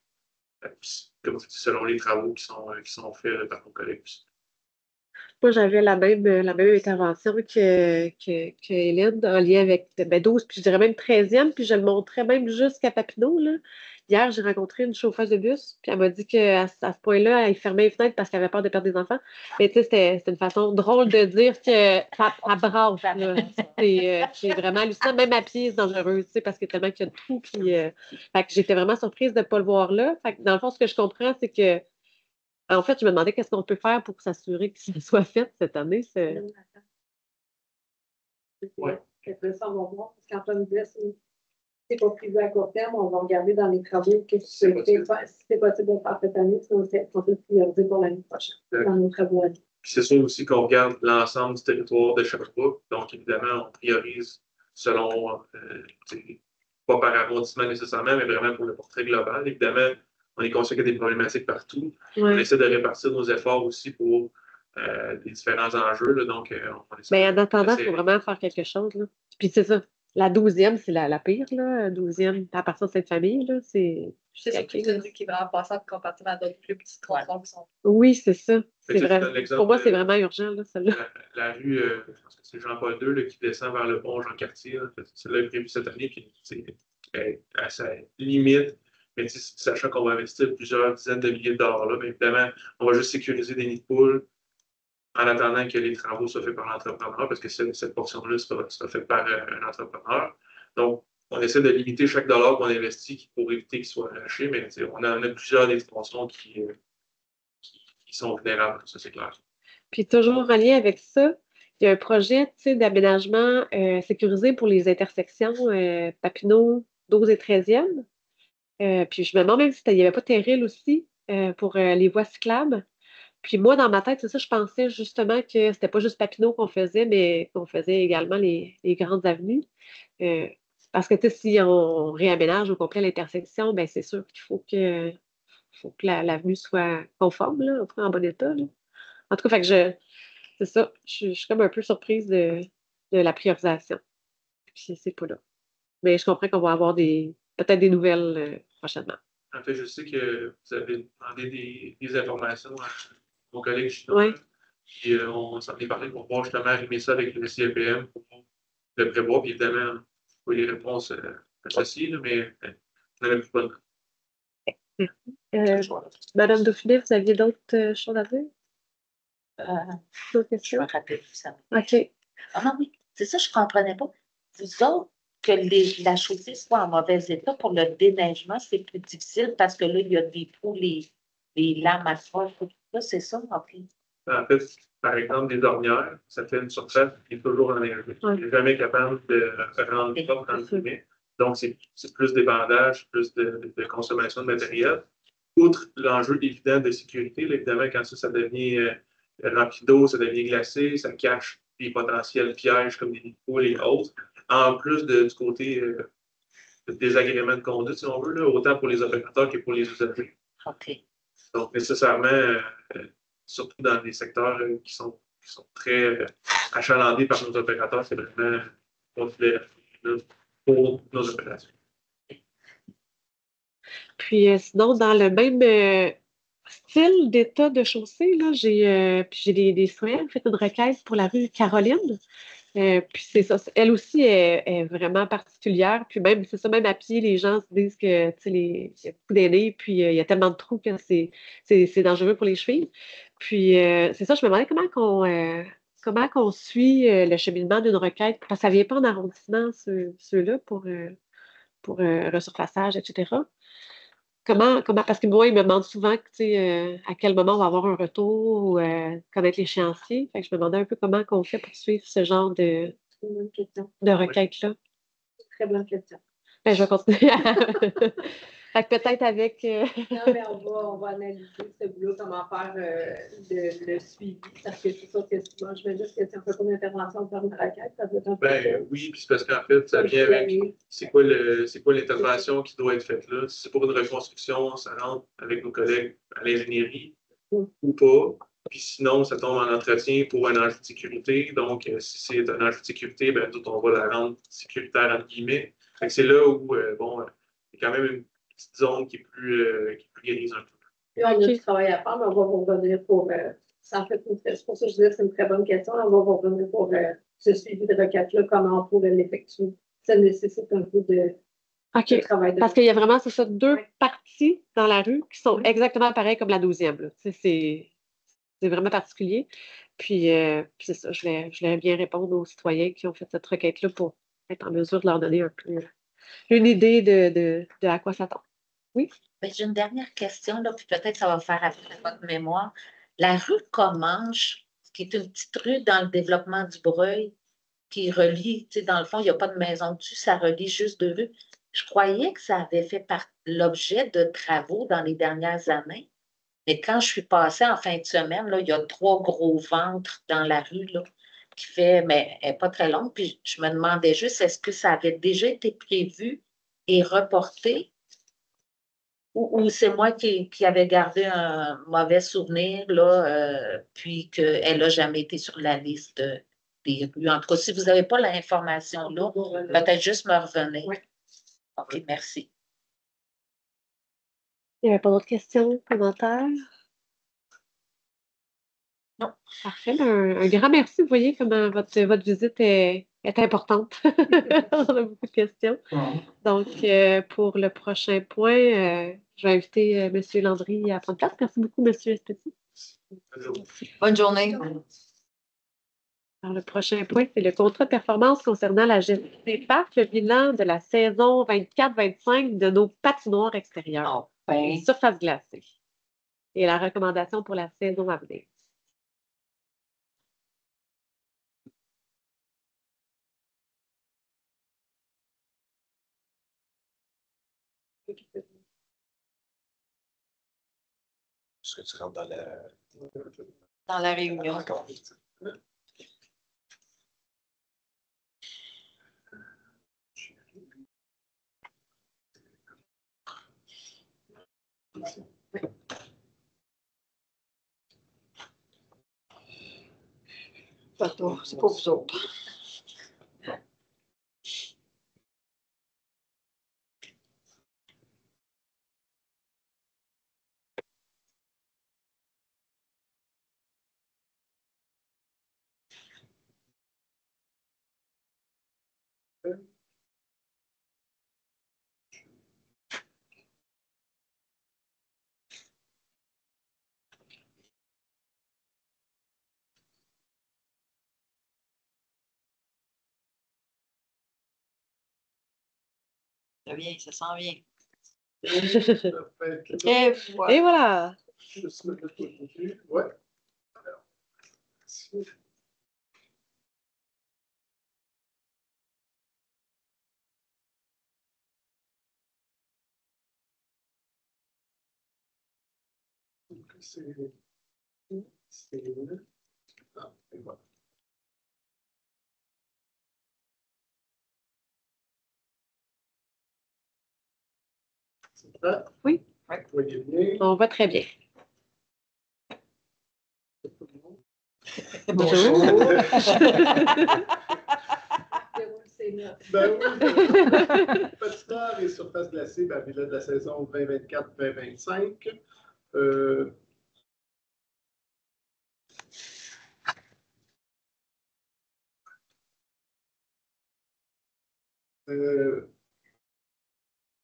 Comme je dis, selon les travaux qui sont faits par nos collègues aussi. Moi, j'avais la même intervention que Hélène en lien avec 12, puis je dirais même 13e, puis je le montrais même jusqu'à Papineau, là. Hier, j'ai rencontré une chauffeuse de bus, puis elle m'a dit qu'à ce point-là, elle fermait les fenêtres parce qu'elle avait peur de perdre des enfants. Mais tu sais, c'était une façon drôle de dire que ça brasse, là. C'est vraiment hallucinant. Même à pied, c'est dangereux, tu sais, parce que tellement qu'il y a de trous. Puis, fait que j'étais vraiment surprise de ne pas le voir là. Fait que dans le fond, ce que je comprends, c'est que en fait, je me demandais qu'est-ce qu'on peut faire pour s'assurer que ça soit fait cette année. Ouais. Après ça, on va voir, parce qu'Antoine disait, si c'est pas prévu à court terme, on va regarder dans les travaux qu'est-ce que si c'est possible de faire cette année, sinon c'est prioriser pour l'année prochaine, dans nos travaux à nous. Puis c'est sûr aussi qu'on regarde l'ensemble du territoire de Sherbrooke. Donc, évidemment, on priorise selon, pas par arrondissement nécessairement, mais vraiment pour le portrait global. Évidemment, on est conscient qu'il y a des problématiques partout. Ouais. On essaie de répartir nos efforts aussi pour les différents enjeux. Là. Donc, on essaie Mais en attendant, il d'essayer. faut vraiment faire quelque chose. Là. Puis c'est ça. La 12e, c'est la pire. La 12e, à partir de cette famille, là, c'est. C'est ça qui est vraiment passable comparativement à d'autres plus petites transports qui sont. Oui, c'est ça. C'est je vrai. donne l'exemple Pour moi, c'est de- vraiment urgent, là, celle-là. La rue, je pense que c'est Jean-Paul II là, qui descend vers le pont Jean-Cartier. Celle-là est prévue cette année, puis à sa limite. Mais sachant qu'on va investir plusieurs dizaines de milliers de dollars là, mais évidemment, on va juste sécuriser des nids de poules en attendant que les travaux soient faits par l'entrepreneur, parce que cette portion-là sera faite par un entrepreneur. Donc, on essaie de limiter chaque dollar qu'on investit pour éviter qu'il soit arraché, mais on en a plusieurs des tronçons qui sont vulnérables, ça c'est clair. Puis toujours en lien avec ça, il y a un projet d'aménagement sécurisé pour les intersections Papineau, 12 et 13e. Puis je me demande même s'il n'y avait pas Terril aussi pour les voies cyclables. Puis moi, dans ma tête, c'est ça, je pensais justement que c'était pas juste Papineau qu'on faisait, mais qu'on faisait également les grandes avenues. Euh, Parce que tu sais, si on réaménage au complet l'intersection, ben c'est sûr qu'il faut que l'avenue soit conforme, là, en bon état. Là. En tout cas, fait que c'est ça. Je suis comme un peu surprise de la priorisation. Puis c'est pas là. Mais je comprends qu'on va avoir peut-être des nouvelles prochainement. En fait, je sais que vous avez demandé des informations à mon collègue chinois. Ouais. Puis on s'en est parlé pour pouvoir justement arrimer ça avec le CEPM pour le prévoir. Puis évidemment, pas les réponses associées, là, mais on avait plus bonne. Madame Dauphiné, vous aviez d'autres choses à dire? D'autres Je questions? me rappelle plus ça. OK. Ah oui, c'est ça, je ne comprenais pas. Vous autres, que la chaussée soit en mauvais état pour le déneigement, c'est plus difficile parce que là, il y a des trous, les lames à froid, tout ça, c'est ça, OK. En fait, par exemple, des ornières, ça fait une surface qui est toujours enneigée. Ouais. On n'est jamais capable de rendre propre entre guillemets. Donc, c'est plus des bandages, plus de consommation de matériel. Outre l'enjeu évident de sécurité, là, évidemment, quand ça devient rempli d'eau, ça devient glacé, ça cache des potentiels pièges comme des nids de poules et autres. En plus du côté désagrément de conduite, si on veut, là, autant pour les opérateurs que pour les usagers. OK. Donc, nécessairement, surtout dans des secteurs qui sont très achalandés par nos opérateurs, c'est vraiment pour nos opérations. Puis sinon, dans le même style d'état de chaussée, là, j'ai des citoyens qui ont fait une requête pour la rue Caroline. Puis c'est ça, elle aussi est vraiment particulière. Puis même, c'est ça, même à pied, les gens se disent que tu sais, il y a beaucoup d'aînés, puis il y a tellement de trous que c'est dangereux pour les chevilles. Puis c'est ça, je me demandais comment qu'on suit le cheminement d'une requête, parce que ça ne vient pas en arrondissement, ceux-là, pour resurfaçage, etc. Parce que moi, ils me demandent souvent à quel moment on va avoir un retour ou connaître l'échéancier. Fait que je me demandais un peu comment on fait pour suivre ce genre de requête-là. Très bonne question. Ben, je vais continuer Fait que peut-être avec. Non, mais on va analyser ce boulot, comment faire le suivi. Parce que c'est sûr que moi, je me dis que si on ne fait pas d'intervention pour une requête, ça doit être un peu. Oui, puis c'est parce qu'en fait, ça vient avec c'est quoi l'intervention qui doit être faite là. Si c'est pour une reconstruction, ça rentre avec nos collègues à l'ingénierie ou pas. Puis sinon, ça tombe en entretien pour un enjeu de sécurité. Donc, si c'est un enjeu de sécurité, ben, nous, on va la rendre sécuritaire, entre guillemets. Fait que c'est là où, il y a quand même une petite zone qui est plus grise un peu. Puis on a du travail à faire, mais on va vous revenir pour en fait, c'est pour ça que je disais que c'est une très bonne question. On va revenir pour ce suivi de requête-là, comment on pourrait l'effectuer. Ça nécessite un peu de travail. Parce qu'il y a vraiment, c'est ça, deux parties dans la rue qui sont Oui. exactement pareilles comme la 12e. Là. C'est vraiment particulier. Puis c'est ça, je voulais bien répondre aux citoyens qui ont fait cette requête-là pour être en mesure de leur donner un peu une idée de à quoi s'attendre. Oui? Ben, j'ai une dernière question, là, puis peut-être ça va faire appel à votre mémoire. La rue Commanche, qui est une petite rue dans le développement du Breuil, qui relie, tu sais, dans le fond, il n'y a pas de maison dessus, ça relie juste deux rues. Je croyais que ça avait fait l'objet de travaux dans les dernières années, mais quand je suis passée en fin de semaine, là, il y a 3 gros ventres dans la rue, là, qui fait, mais elle n'est pas très longue, puis je me demandais juste, est-ce que ça avait déjà été prévu et reporté? Ou c'est moi qui avais gardé un mauvais souvenir, là, puis qu'elle n'a jamais été sur la liste des rues. En tout cas, si vous n'avez pas l'information là, peut-être juste me revenir. Oui. OK, merci. Il n'y avait pas d'autres questions, commentaires? Non. Parfait. Un grand merci. Vous voyez comment votre visite est importante. On a beaucoup de questions. Donc, pour le prochain point, je vais inviter M. Landry à prendre place. Merci beaucoup, M. Espécy. Bonne journée. Alors, le prochain point, c'est le contrat de performance concernant la gestion des parcs, le bilan de la saison 24-25 de nos patinoires extérieures et surfaces glacées et la recommandation pour la saison à venir. Est-ce que tu rentres Dans la réunion. Pas toi, c'est pour vous autres. Ça vient, ça s'en vient. Et voilà. Ouais. Oui. On va très bien. Bonjour. Ben oui, patineur et surface glacée, ben, bilan de la saison 2024-2025.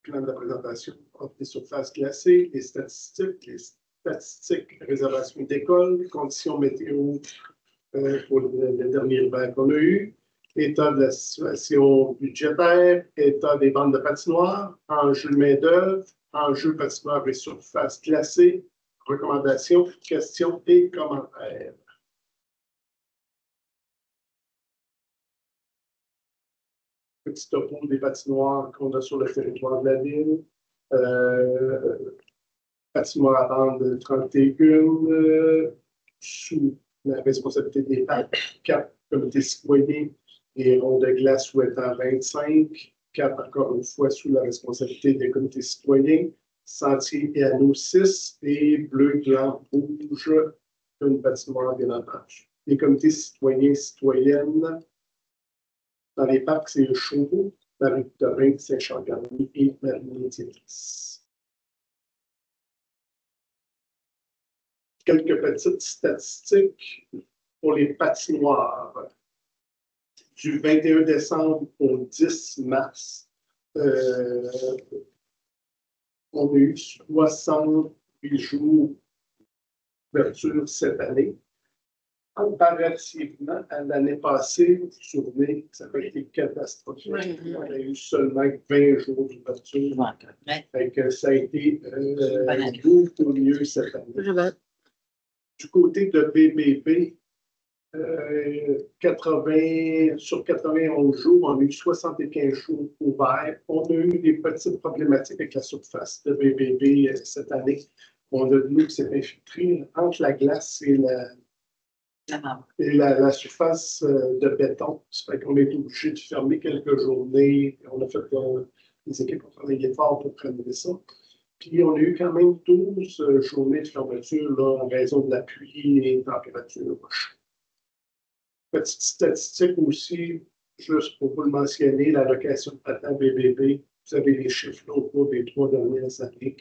Plan de la présentation, offre des surfaces glacées, les statistiques, réservation d'école, conditions météo pour le dernier hiver qu'on a eu, état de la situation budgétaire, état des bandes de patinoire, enjeux main-d'œuvre, enjeux patinoire et surface glacée, recommandations, questions et commentaires. Petit topo des patinoires qu'on a sur le territoire de la ville. Patinoire à bande 31, sous la responsabilité des quatre comités citoyens et ronds de glace souhaitant 25, 4 encore une fois sous la responsabilité des comités citoyens, sentier et anneaux 6 et bleu, blanc, rouge, une patinoire bien entendu. Les comités citoyens, citoyennes, dans les parcs, c'est le Chauveau, la rue de Rhin, Saint-Charles-Garnier et Marigny-Thierry. quelques petites statistiques pour les patinoires. Du 21 décembre au 10 mars, on a eu 68 jours d'ouverture cette année. Comparativement à l'année passée, vous vous souvenez, ça avait été catastrophique. On a eu seulement 20 jours d'ouverture. Ça a été beaucoup mieux cette année. Vraiment. Du côté de BBB, sur 91 jours, on a eu 75 jours ouverts. On a eu des petites problématiques avec la surface de BBB cette année. On a de l'eau qui s'est infiltrée entre la glace et la surface de béton. Ça fait qu'on est obligé de fermer quelques journées. On a fait les équipes ont travaillé fort pour prélever ça. Puis on a eu quand même 12 journées de fermeture là, en raison de la pluie et des températures. Petite statistique aussi, juste pour vous le mentionner, la location de patins BBB, vous avez les chiffres là, au cours des 3 dernières années.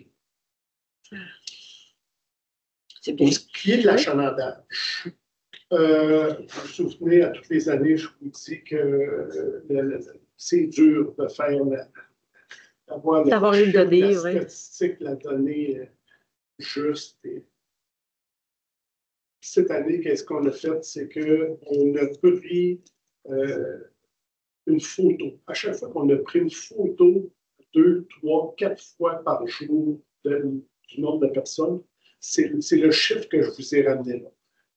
C'est bien. Pour ce qui est de l'achalandage, vous vous souvenez, à toutes les années, je vous dis que c'est dur de faire d'avoir une donnée, la statistique, la donnée juste. Cette année, qu'est-ce qu'on a fait? C'est qu'on a pris une photo. À chaque fois qu'on a pris une photo 2, 3, 4 fois par jour du nombre de personnes, c'est le chiffre que je vous ai ramené là.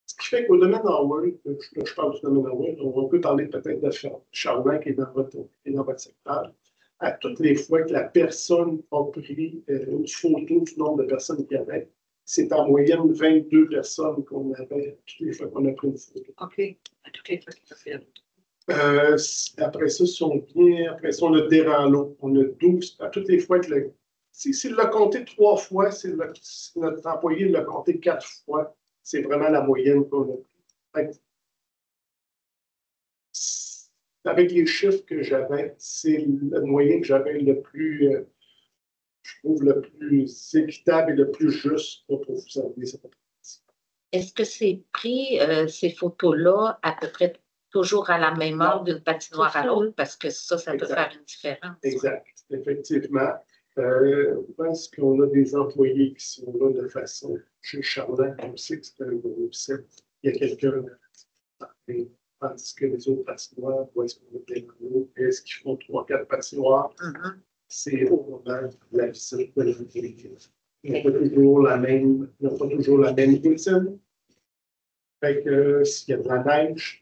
Ce qui fait qu'au domaine Howard, je parle du domaine Howard, on peut parler peut-être de Charlotte qui est dans votre secteur. À toutes les fois que la personne a pris une photo du nombre de personnes qu'il y avait, c'est en moyenne 22 personnes qu'on avait toutes les fois qu'on a pris une photo. OK. À toutes les fois qu'il a fait. Après ça, après ça, on a des rangs. On a 12. À toutes les fois que s'il l'a compté 3 fois, si notre employé l'a compté 4 fois, c'est vraiment la moyenne qu'on a pris. Avec les chiffres que j'avais, c'est le moyen que j'avais le plus, je trouve, le plus équitable et le plus juste pour vous amener cette information. Est-ce que c'est pris, ces photos-là, à peu près toujours à la même heure d'une patinoire à l'autre? Parce que ça peut faire une différence. Exact. Effectivement. Je pense qu'on a des employés qui sont là de façon. Chez Charlotte, on sait que c'est un gros site. Il y a quelqu'un. Tandis que les autres patinoires, où est-ce qu'on a des rangs? Est-ce qu'ils font 3-4 patinoires? C'est au moment de la visite de l'employé. Ils n'ont pas toujours la même routine. Fait que s'il y a de la neige,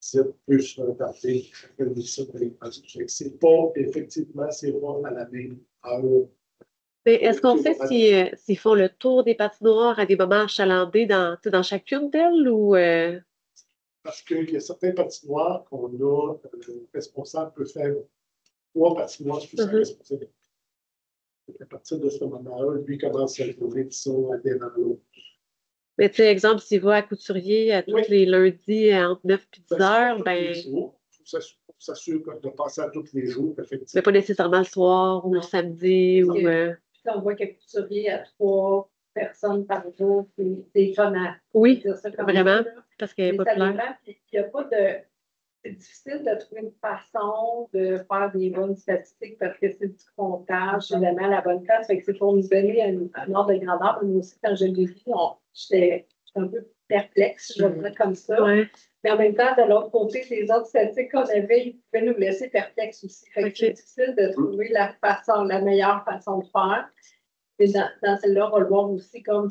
c'est plus se retarder. C'est pas, effectivement, c'est pas à la même heure. Mais est-ce qu'on sait s'ils font le tour des patinoires à des moments achalandés dans chacune d'elles ou Parce qu'il y a certains patinoires qu'on a, le responsable peut faire 3 patinoires sous sa responsabilité. À partir de ce moment-là, lui commence à trouver disons, à des rangs. Mais tu sais, exemple, s'il va à couturier à tous les lundis entre 9 et 10 heures, il faut s'assurer de passer à tous les jours, effectivement. Mais pas nécessairement le soir ou le samedi. On voit qu'il y a couturier à 3 personnes par jour, c'est étonnant. Oui, vraiment, parce qu'elle n'est pas populaire. Il n'y a pas de... C'est difficile de trouver une façon de faire des bonnes statistiques parce que c'est du comptage, c'est vraiment la bonne place. Fait que c'est pour nous donner un ordre de grandeur. Moi aussi, quand je l'ai vu, j'étais un peu perplexe, je vais le dire comme ça. Ouais. Mais en même temps, de l'autre côté, les autres statistiques qu'on avait, ils pouvaient nous laisser perplexes aussi. Fait que c'est difficile de trouver la meilleure façon de faire. Et dans celle-là, on va le voir aussi comme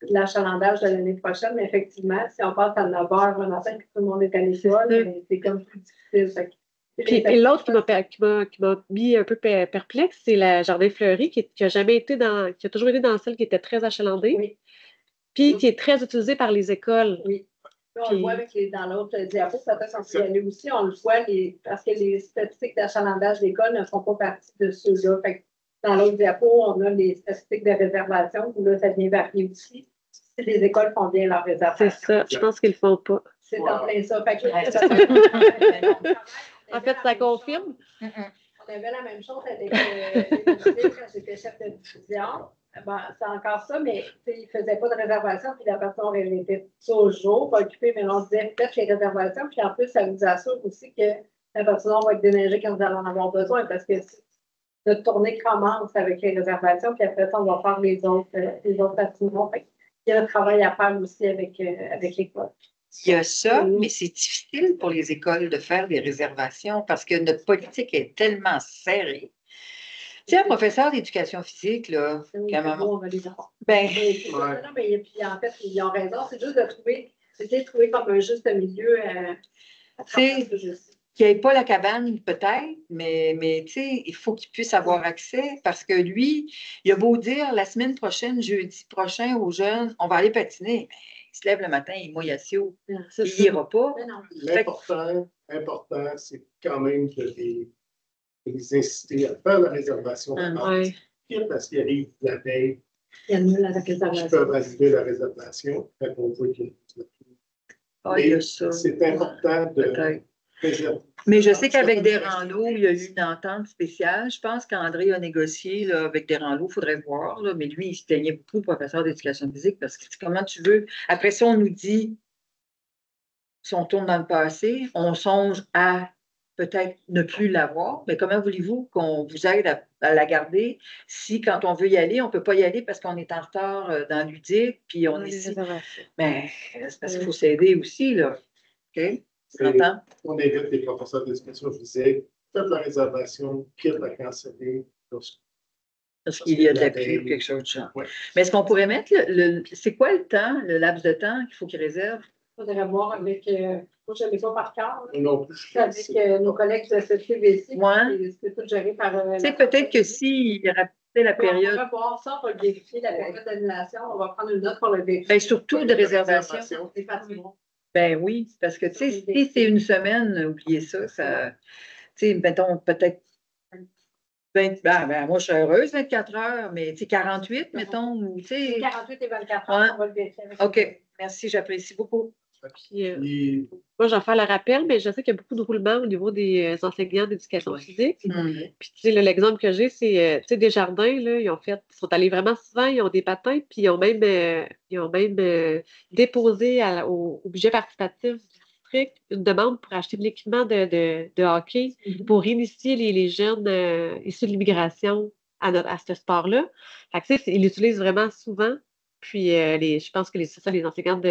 l'achalandage de l'année prochaine, mais effectivement, si on passe à 9 heures le matin et que tout le monde est à l'école, c'est comme plus difficile. Puis l'autre qui m'a mis un peu perplexe, c'est la Jardin Fleuri, qui a toujours été dans celle qui était très achalandée, oui. Puis qui est très utilisée par les écoles. Oui. Là, on le voit dans l'autre diapo, peut-être qu'on peut y aller aussi, on le voit parce que les statistiques d'achalandage d'école ne font pas partie de ceux-là. Dans l'autre diapo, on a les statistiques de réservation, où là, ça vient varier aussi. Si les écoles font bien leur réservation. C'est ça, je pense qu'ils ne le font pas. C'est en plein ça. En fait, ça confirme. On avait la même chose avec les quand j'étais chef de division. ben, c'est encore ça, mais il ne faisait pas de réservation, puis la personne elle était toujours occupée, mais on disait faites les réservations, puis en plus, ça vous assure aussi que la personne va être déneigée quand vous allez en avoir besoin, parce que notre tournée commence avec les réservations, puis après ça, on va faire les autres bâtiments. Il y a un travail à faire aussi avec l'école. Il y a ça, mais c'est difficile pour les écoles de faire des réservations parce que notre politique est tellement serrée. Tu sais, un professeur d'éducation physique, là, qu'à un moment. On va les avoir. Ben, Non, mais puis en fait, ils ont raison. C'est juste de trouver comme un juste milieu à travers ce jeu-ci. qu'il n'y ait pas la cabane, peut-être, mais tu sais, il faut qu'il puisse avoir accès parce que lui, il a beau dire la semaine prochaine, jeudi prochain aux jeunes, on va aller patiner. Mais il se lève le matin, il mouille assis haut. Il n'ira pas. L'important, c'est quand même de les inciter à faire la réservation. Parce qu'il arrive la veille. Il annule la réservation. Ils peuvent annuler la réservation. On voit qu'il y a ça. C'est important de préserver. Mais je sais qu'avec des rangs il y a eu une entente spéciale. Je pense qu'André a négocié là, avec des rangs il faudrait voir. Là, mais lui, il se plaignait beaucoup, le professeur d'éducation physique, parce que comment tu veux. Après ça, on nous dit, si on tourne dans le passé, on songe à peut-être ne plus l'avoir, mais comment voulez-vous qu'on vous aide à la garder si, quand on veut y aller, on ne peut pas y aller parce qu'on est en retard dans ludique, puis on est ici. Mais c'est parce qu'il faut s'aider aussi, là. OK? On évite les professeurs d'éducation physique, faites la réservation, quitte la canceller parce qu'il y a de la pluie ou quelque chose de genre. Ouais. Mais est-ce qu'on pourrait mettre c'est quoi le temps, le laps de temps qu'il faut qu'ils réservent? Il faudrait voir avec. Moi, je ne l'ai pas par cœur. Non plus. Avec nos collègues de la CVC. C'est tout géré par. Tu sais, peut-être que s'il y aurait la période. On va voir ça, on va vérifier la période d'annulation. On va prendre une note pour le vérifier. Bien, surtout de réservation. C'est facile. Ben oui, parce que, tu sais, si c'est une semaine, oubliez ça, tu sais, mettons, peut-être. Moi, je suis heureuse, 24 heures, mais tu sais, 48, mettons. Ou, 48 et 24 heures, on va le vérifier. OK, merci, j'apprécie beaucoup. Puis, moi, j'en fais le rappel, mais je sais qu'il y a beaucoup de roulements au niveau des enseignants d'éducation physique. Puis, tu sais, l'exemple que j'ai, c'est, tu sais, Desjardins, là, ils sont allés vraiment souvent, ils ont des patins, puis ils ont même déposé au budget participatif du district une demande pour acheter de l'équipement de hockey pour initier les jeunes issus de l'immigration à ce sport-là. Fait que, tu sais, ils l'utilisent vraiment souvent. Puis, je pense que c'est ça, les enseignants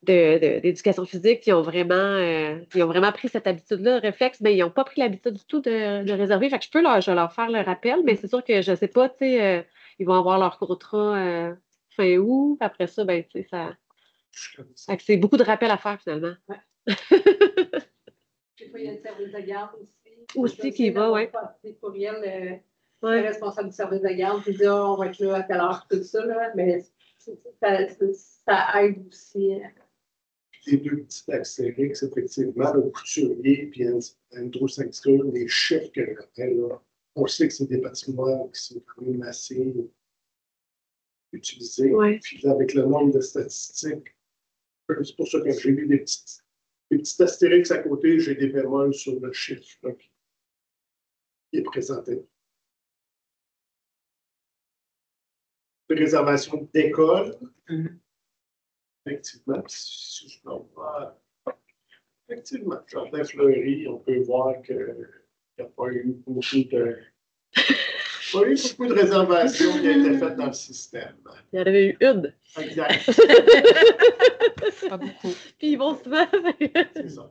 d'éducation physique qui ont vraiment pris cette habitude-là, réflexe, mais ils n'ont pas pris l'habitude du tout de réserver. Fait que je vais leur faire le rappel, mais c'est sûr que je ne sais pas, tu sais, ils vont avoir leur contrat fin août. Après ça, ben, tu sais, ça. C'est beaucoup de rappels à faire finalement. Ouais. Des fois, il y a le service de garde aussi. Aussi qui va, oui. Des courriels, le responsable du service de garde qui dit on va être là à telle heure, tout ça, là, mais ça aide aussi. Les deux petits Astérix, effectivement, le couturier et Andrew Sangster, les chefs que là, on sait que c'est des bâtiments qui sont quand même assez utilisés. Ouais. Puis là, avec le nombre de statistiques, c'est pour ça que j'ai mis des petits Astérix à côté, j'ai des bémols sur le chiffre là, qui est présenté. De réservation d'école. Effectivement, si je vois, effectivement, Jardin Fleury, on peut voir qu'il n'y a pas eu beaucoup de réservations qui ont été faites dans le système. Il y en avait eu une. Exact. Pas beaucoup. Puis ils vont souvent. C'est ça.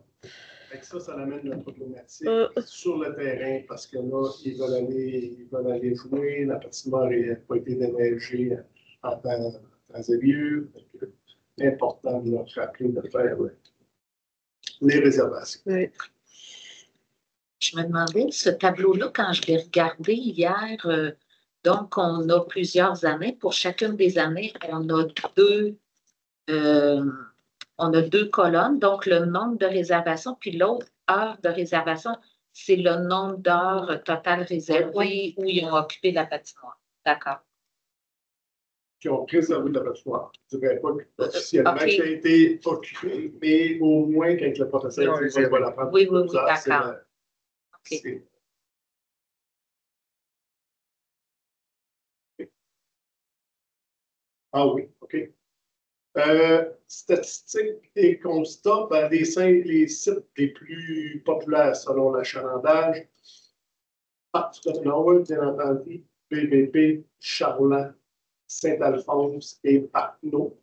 Ça amène la problématique sur le terrain parce que là, ils veulent aller jouer. La patinoire n'a pas été déneigée en temps lieu. C'est important de leur rappeler de faire les réservations. Oui. Je me demandais, ce tableau-là, quand je l'ai regardé hier, donc on a plusieurs années. Pour chacune des années, on a deux colonnes. Donc, le nombre de réservations, puis l'autre heure de réservation, c'est le nombre d'heures total réservées où ils ont occupé la patinoire. D'accord. Qui ont réservé la patinoire. Je ne dirais pas officiellement qui a été occupé, mais au moins quand le professeur dit qu'on va la prendre. Oui, d'accord. Ah oui, OK. Statistiques et constats, ben, les sites les plus populaires selon l'achalandage, Parc du Nord, bien entendu, BBB, Charland, Saint-Alphonse et Parcnos.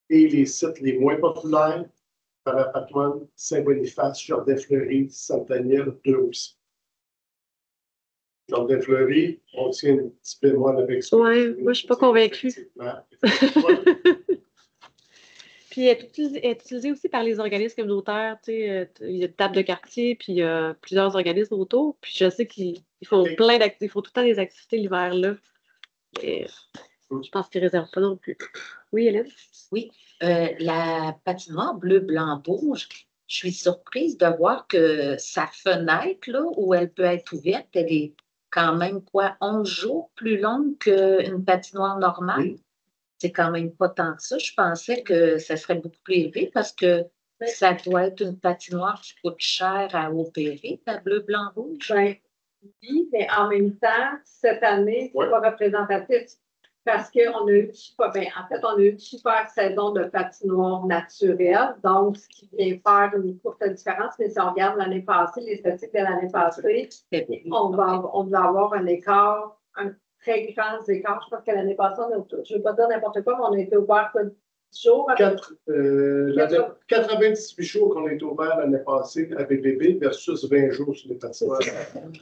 Et les sites les moins populaires, Parapatoine, Saint-Boniface, Jardin-Fleury, Saint-Daniel, 2 aussi. Jardin-Fleury, on tient un petit bémol avec ça. Oui, moi, je ne suis pas convaincue. Puis elle est utilisée aussi par les organismes communautaires. Tu sais, il y a une table de quartier, puis il y a plusieurs organismes autour. Puis je sais qu'ils font plein d'activités, ils font tout le temps des activités l'hiver là. Et je pense qu'ils ne réservent pas non plus. Oui, Hélène? Oui, la patinoire bleu, blanc, rouge, je suis surprise de voir que sa fenêtre, là, où elle peut être ouverte, elle est quand même, 11 jours plus longue qu'une patinoire normale. Oui. C'est quand même pas tant que ça. Je pensais que ça serait beaucoup plus élevé parce que ça doit être une patinoire qui coûte cher à opérer, la bleu, blanc, rouge. Ben, oui, mais en même temps, cette année, c'est pas représentatif. Parce qu'on a eu, en fait, on a eu une super saison de patinoire naturelle, donc ce qui vient faire une courte différence, mais si on regarde l'année passée, les statistiques de l'année passée, on va avoir un écart, un très grand écart. Je pense que l'année passée, je ne veux pas dire n'importe quoi, mais on a été ouvert 10 jours. 98 jours qu'on a été ouvert l'année passée avec bébé versus 20 jours sur les patinoires.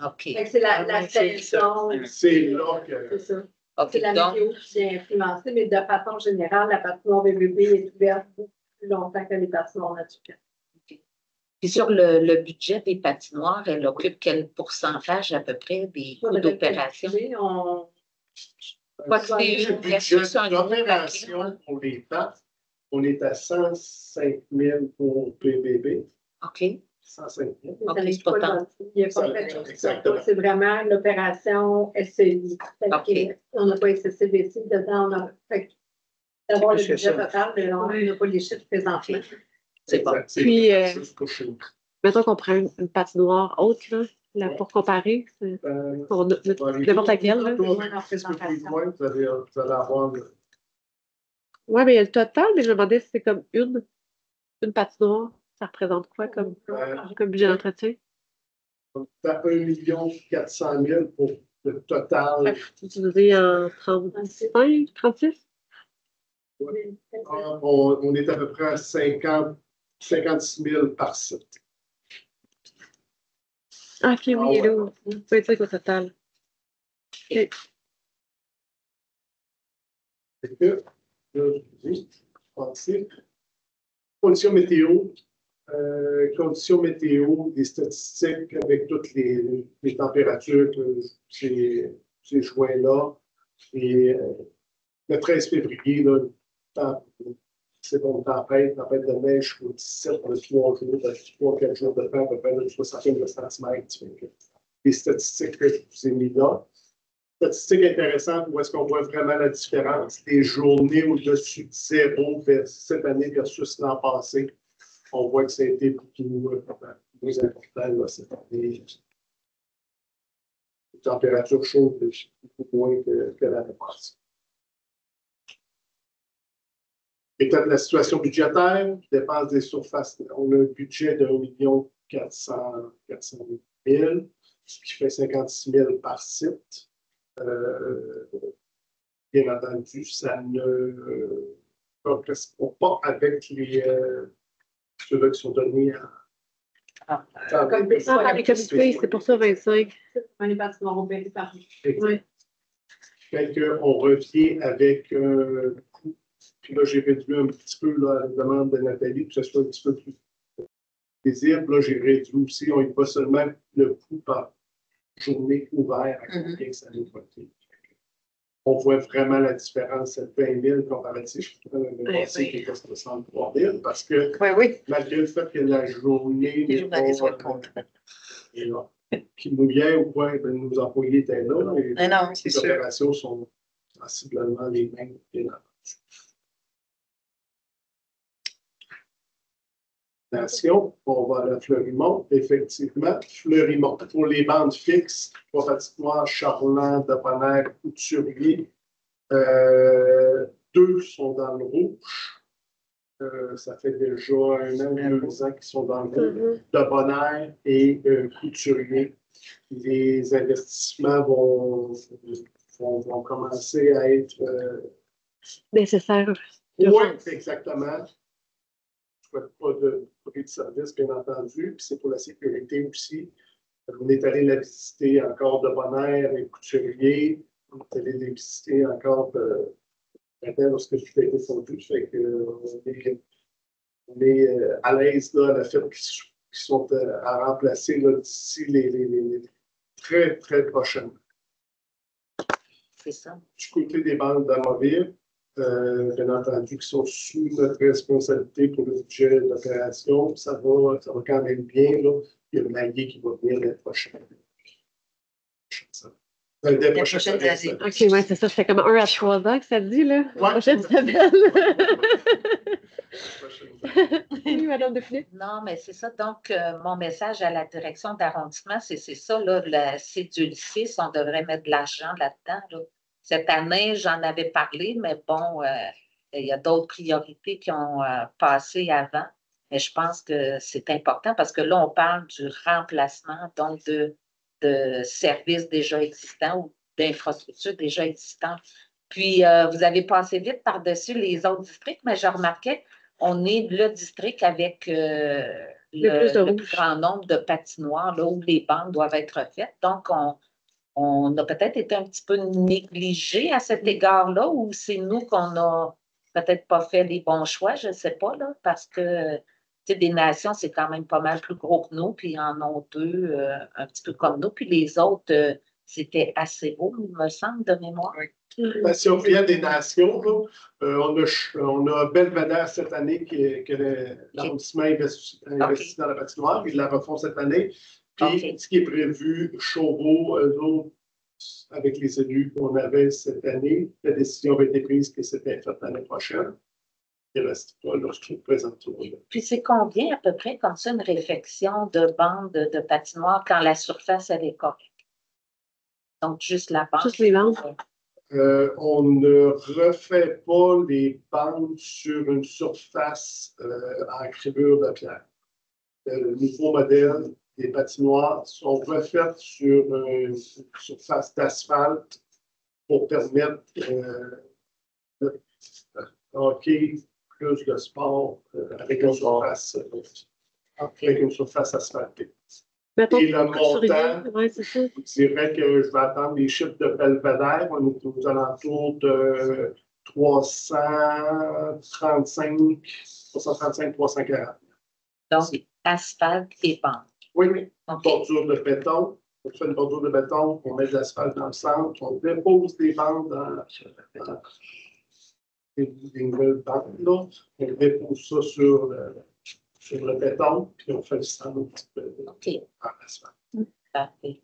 OK. C'est la saison. C'est là que. C'est ça. Okay, c'est la météo qui vient influencer, mais de façon générale, la patinoire bébé est ouverte beaucoup plus longtemps que les patinoires naturelles. Okay. Puis sur le budget des patinoires, elle occupe quel pourcentage à peu près des coûts d'opération? Quoi que c'est le budget d'opération pour les pattes, on est à 105 000 pour PBB. OK. 105 000. Okay, c'est pas tant. C'est vraiment l'opération SCI. Okay. On n'a pas SCBC dedans. D'avoir le budget total, mais on n'a pas les chiffres présentés. C'est bon. Puis, mettons qu'on prend une patinoire haute, là, pour comparer. N'importe laquelle. Là. Vous allez avoir. Oui, mais il y a le total, mais je me demandais si c'est comme une patinoire. Ça représente quoi comme budget d'entretien? Tu as 1 400 000 pour le total. Utilisé en 35, 36? Oui. On est à peu près à 56 000 par site. Ah, OK, oui, il est là. Ça peut être ça qu'au total. OK. C'est que, conditions météo. Conditions météo, des statistiques avec toutes les températures que ces joints-là. Et le 13 février, c'est bon, tempête de neige au 17 pour 3 jours, 3-4 jours de temps, à peu près de 60 centimètres. Les statistiques que je vous ai mis là. Statistiques intéressantes où est-ce qu'on voit vraiment la différence. Les journées au-dessus de 0 cette année versus l'an passé. On voit que ça a été beaucoup plus important là, cette année. Les températures chaudes, beaucoup moins que l'année passée. État de la situation budgétaire, dépenses des surfaces. On a un budget de 1 400 000, ce qui fait 56 000 par site. Bien entendu, ça ne correspond pas avec ceux-là qui sont donnés comme les comités, c'est pour ça 25. On est parti dans le par oui. On revient avec un coût. Puis là, j'ai réduit un petit peu la demande de Nathalie pour que ce soit un petit peu plus visible. Là, j'ai réduit aussi, on y va seulement le coût par journée ouverte à combien ça nous coûte. On voit vraiment la différence, c'est 20 000 comparatif à l'année passée qui était 63 000 parce que malgré le fait que la journée qui mouillait ou quoi, nos employés étaient là et les opérations sont sensiblement les mêmes. On va à la Fleurimont, effectivement. Fleurimont, pour les bandes fixes, 3 patinoires, Charland, Deponaire, Couturier, 2 sont dans le rouge. Ça fait déjà 1 an, 2 ans qu'ils sont dans le rouge. De Bonheur et Couturier. Les investissements vont commencer à être nécessaire. oui, exactement. Je ne souhaite pas de prix de service, bien entendu. Puis c'est pour la sécurité aussi. On est allé la visiter encore de Bonheur et Couturier. On est allé les visiter encore maintenant lorsque je fais des photos. Fait que on est à l'aise là, à la fait qu'ils sont à remplacer là, d'ici les très, très prochainement. C'est ça. Du côté des bandes d'amovibles, bien entendu, qui sont sous notre responsabilité pour le budget d'opération, ça va quand même bien. Là. Il y a le maillet qui va venir l'année prochaine. La prochaine année. OK, oui, c'est ça. Ça fait comme 1 à 3 ans que ça dit, là. La prochaine semaine. Oui, Madame Definet. Non, mais c'est ça. Donc, mon message à la direction d'arrondissement, c'est ça, là, c'est du lycée, on devrait mettre de l'argent là-dedans. Là. Cette année, j'en avais parlé, mais bon, il y a d'autres priorités qui ont passé avant. Mais je pense que c'est important parce que là, on parle du remplacement, donc de services déjà existants ou d'infrastructures déjà existantes. Puis, vous avez passé vite par-dessus les autres districts, mais je remarquais, on est le district avec le plus grand nombre de patinoires là, où les bandes doivent être faites. Donc, on a peut-être été un petit peu négligé à cet égard-là, ou c'est nous qu'on n'a peut-être pas fait les bons choix, je ne sais pas, là, parce que des nations, c'est quand même pas mal plus gros que nous, puis ils en ont 2 un petit peu comme nous, puis les autres, c'était assez haut, il me semble, de mémoire. Ben, si on regarde des nations, là, on a Belvedere cette année que l'arrondissement investit dans la patinoire, ils la refont cette année. Puis ce qui est prévu, Chauveau, eux autres, avec les élus qu'on avait cette année, la décision avait été prise que c'était fait l'année prochaine. Il ne reste pas là, je trouve, présentement. Puis c'est combien à peu près comme ça une réfection de bande de patinoire quand la surface elle est correcte? Donc juste la bande. Juste les bandes. On ne refait pas les bandes sur une surface en crébure de pierre. Le nouveau modèle des patinoires sont refaites sur une surface d'asphalte pour permettre de hockey plus de sport avec une surface asphaltée. Mettons, et le montant, ouais, c'est ça. je dirais que je vais attendre les chiffres de Belvedere. On est aux alentours de 335-340. Donc, asphalte et bande. Oui, une bordure de béton. On fait une bordure de béton, on met de l'asphalte dans le centre, on dépose des bandes dans des nouvelles bandes. Là. On dépose ça sur le béton, puis on fait le centre un petit peu en asphalte.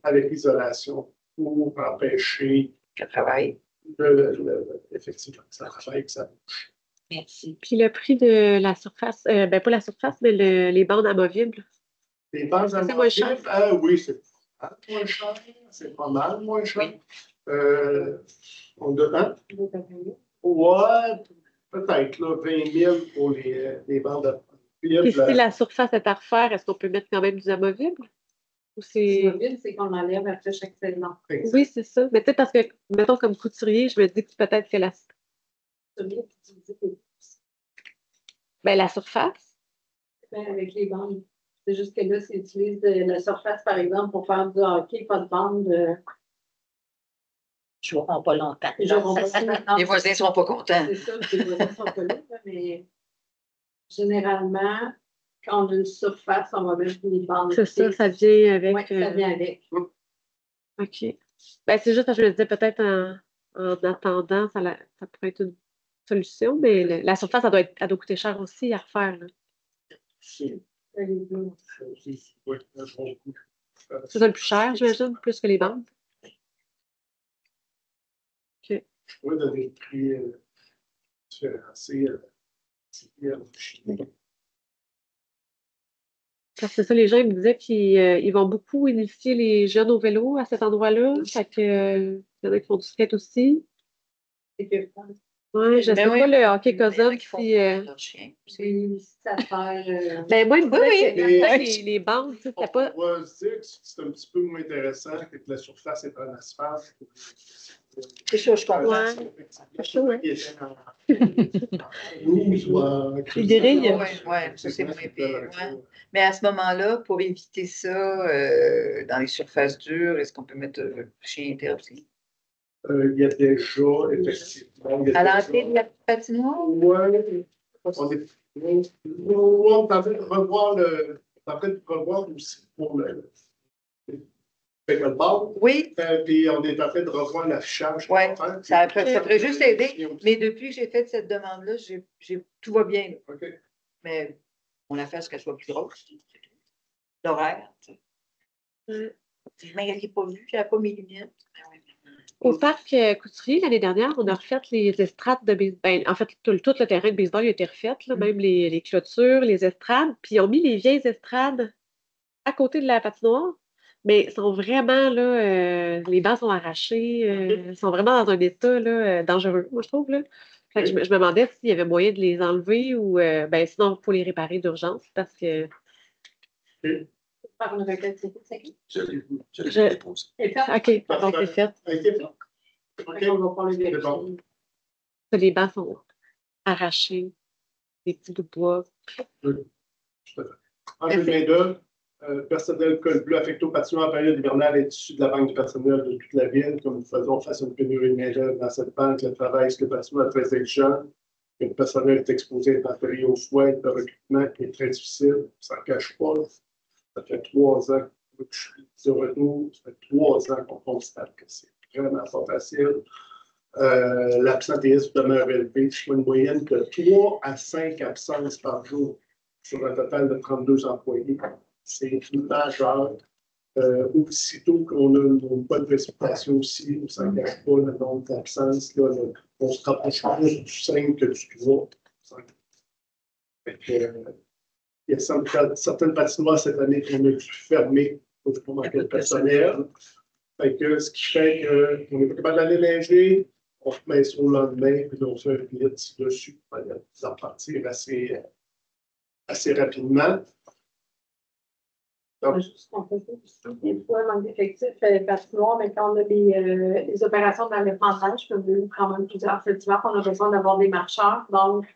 Avec l'isolation pour empêcher effectivement que ça travaille, que ça bouge. Merci. Puis le prix de la surface, ben pas la surface, mais les bandes amovibles. Les bandes amovibles, oui, c'est moins cher. C'est pas mal moins cher. On demande. Ouais, peut-être là, 20 000 pour les bandes amovibles. Puis si la surface est à refaire, est-ce qu'on peut mettre quand même du amovible? L'amovible, c'est qu'on l'enlève après chaque saison. Oui, c'est ça. Mais tu sais, parce que, mettons, comme couturier, je me dis que peut-être que la surface. Ben, avec les bandes. C'est juste que là, c'est utilise la surface, par exemple, pour faire du hockey, pas de bande. Ils ne joueront pas longtemps. Les voisins ne seront pas contents. C'est ça, les voisins ne sont pas là, mais généralement, quand on a une surface, on va mettre des bandes. C'est ça, ça vient avec. Oui, ça vient avec. OK. Ben, c'est juste parce que je me disais peut-être en attendant, ça pourrait être une solution, mais la surface, elle doit coûter cher aussi à refaire. Là. C'est ça le plus cher, j'imagine, plus que les bandes. OK. Je pourrais donner le prix différencié. Parce que ça, les gens ils me disaient qu'ils vont beaucoup initier les jeunes au vélo à cet endroit-là. Fait que, il y en a qui font du skate aussi. Oui, je Mais sais oui. pas le hockey Il y en a cousin qui font si. faire leur chien. Si ça te fait. Ben, moi, il me Oui, disait que oui. quand les bandes, tu sais, On c'était pas. va se dire que c'est un petit peu moins intéressant que la surface est en asphalte. C'est sûr, je comprends. Ouais. C'est chaud, hein? Il était en 12 ou en Les grilles. Ouais, ça c'est moins pire. Ouais. Mais à ce moment-là, pour éviter ça, dans les surfaces dures, est-ce qu'on peut mettre chien interdit? Il y a déjà, effectivement. À l'entrée de la patinoire? Oui, on est en train de revoir aussi pour le pickleball. Oui, Puis on est en train de revoir l'affichage. ouais, ça ferait juste aider. Mais Mais depuis que j'ai fait cette demande-là, tout va bien. Là. OK. Mais on a fait à ce qu'elle soit plus grosse. L'horaire. Tu sais. Ouais. Mais elle n'est pas vue, elle n'a pas mes lunettes. Au parc Couturier, l'année dernière, on a refait les estrades de baseball. Ben, en fait, tout le terrain de baseball a été refait, là, même les clôtures, les estrades. Puis ils ont mis les vieilles estrades à côté de la patinoire. Mais ils sont vraiment, là, les bancs sont arrachés, ils sont vraiment dans un état là, dangereux, moi, je trouve. Là. Fait que je me demandais s'il y avait moyen de les enlever ou ben, sinon, il faut les réparer d'urgence parce que. Par une requête technique. Je l'ai Je- déposé. Et puis, OK, donc c'est fait. OK. on va pas le C'est vérifier. bon. Les bancs sont arrachés, des petits bouts de bois. En 2022, personnel col bleu affecté au patinoire en période hivernale est issu de la banque du personnel de toute la ville. Comme nous faisons face à une pénurie de main-d'œuvre dans cette banque, le travail sur le patinoire est très exigeant. Le personnel est exposé à des au froid, le recrutement est très difficile. Ça ne cache pas. Ça fait 3 ans que je suis de retour. Ça fait 3 ans qu'on constate que c'est vraiment pas facile. L'absentéisme demeure élevé. Je fais une moyenne de 3 à 5 absences par jour sur un total de 32 employés. C'est majeur. Aussitôt qu'on a une bonne précipitation aussi, on ne s'engage pas le nombre d'absences. On se rapproche plus du 5 que du 3. Il y a certaines patinoires cette année qu'on a dû fermer pour manquer de personnel. Ce qui fait qu'on n'est pas capable d'aller neiger, on remet ça au lendemain, puis on fait un blitz dessus pour en partir assez rapidement. Donc, On fait ça aussi. Des fois, manque d'effectifs, patinoire, mais quand on a des opérations d'enlèvement-neige, comme quand même plusieurs festivals, on a besoin d'avoir des marcheurs. Donc,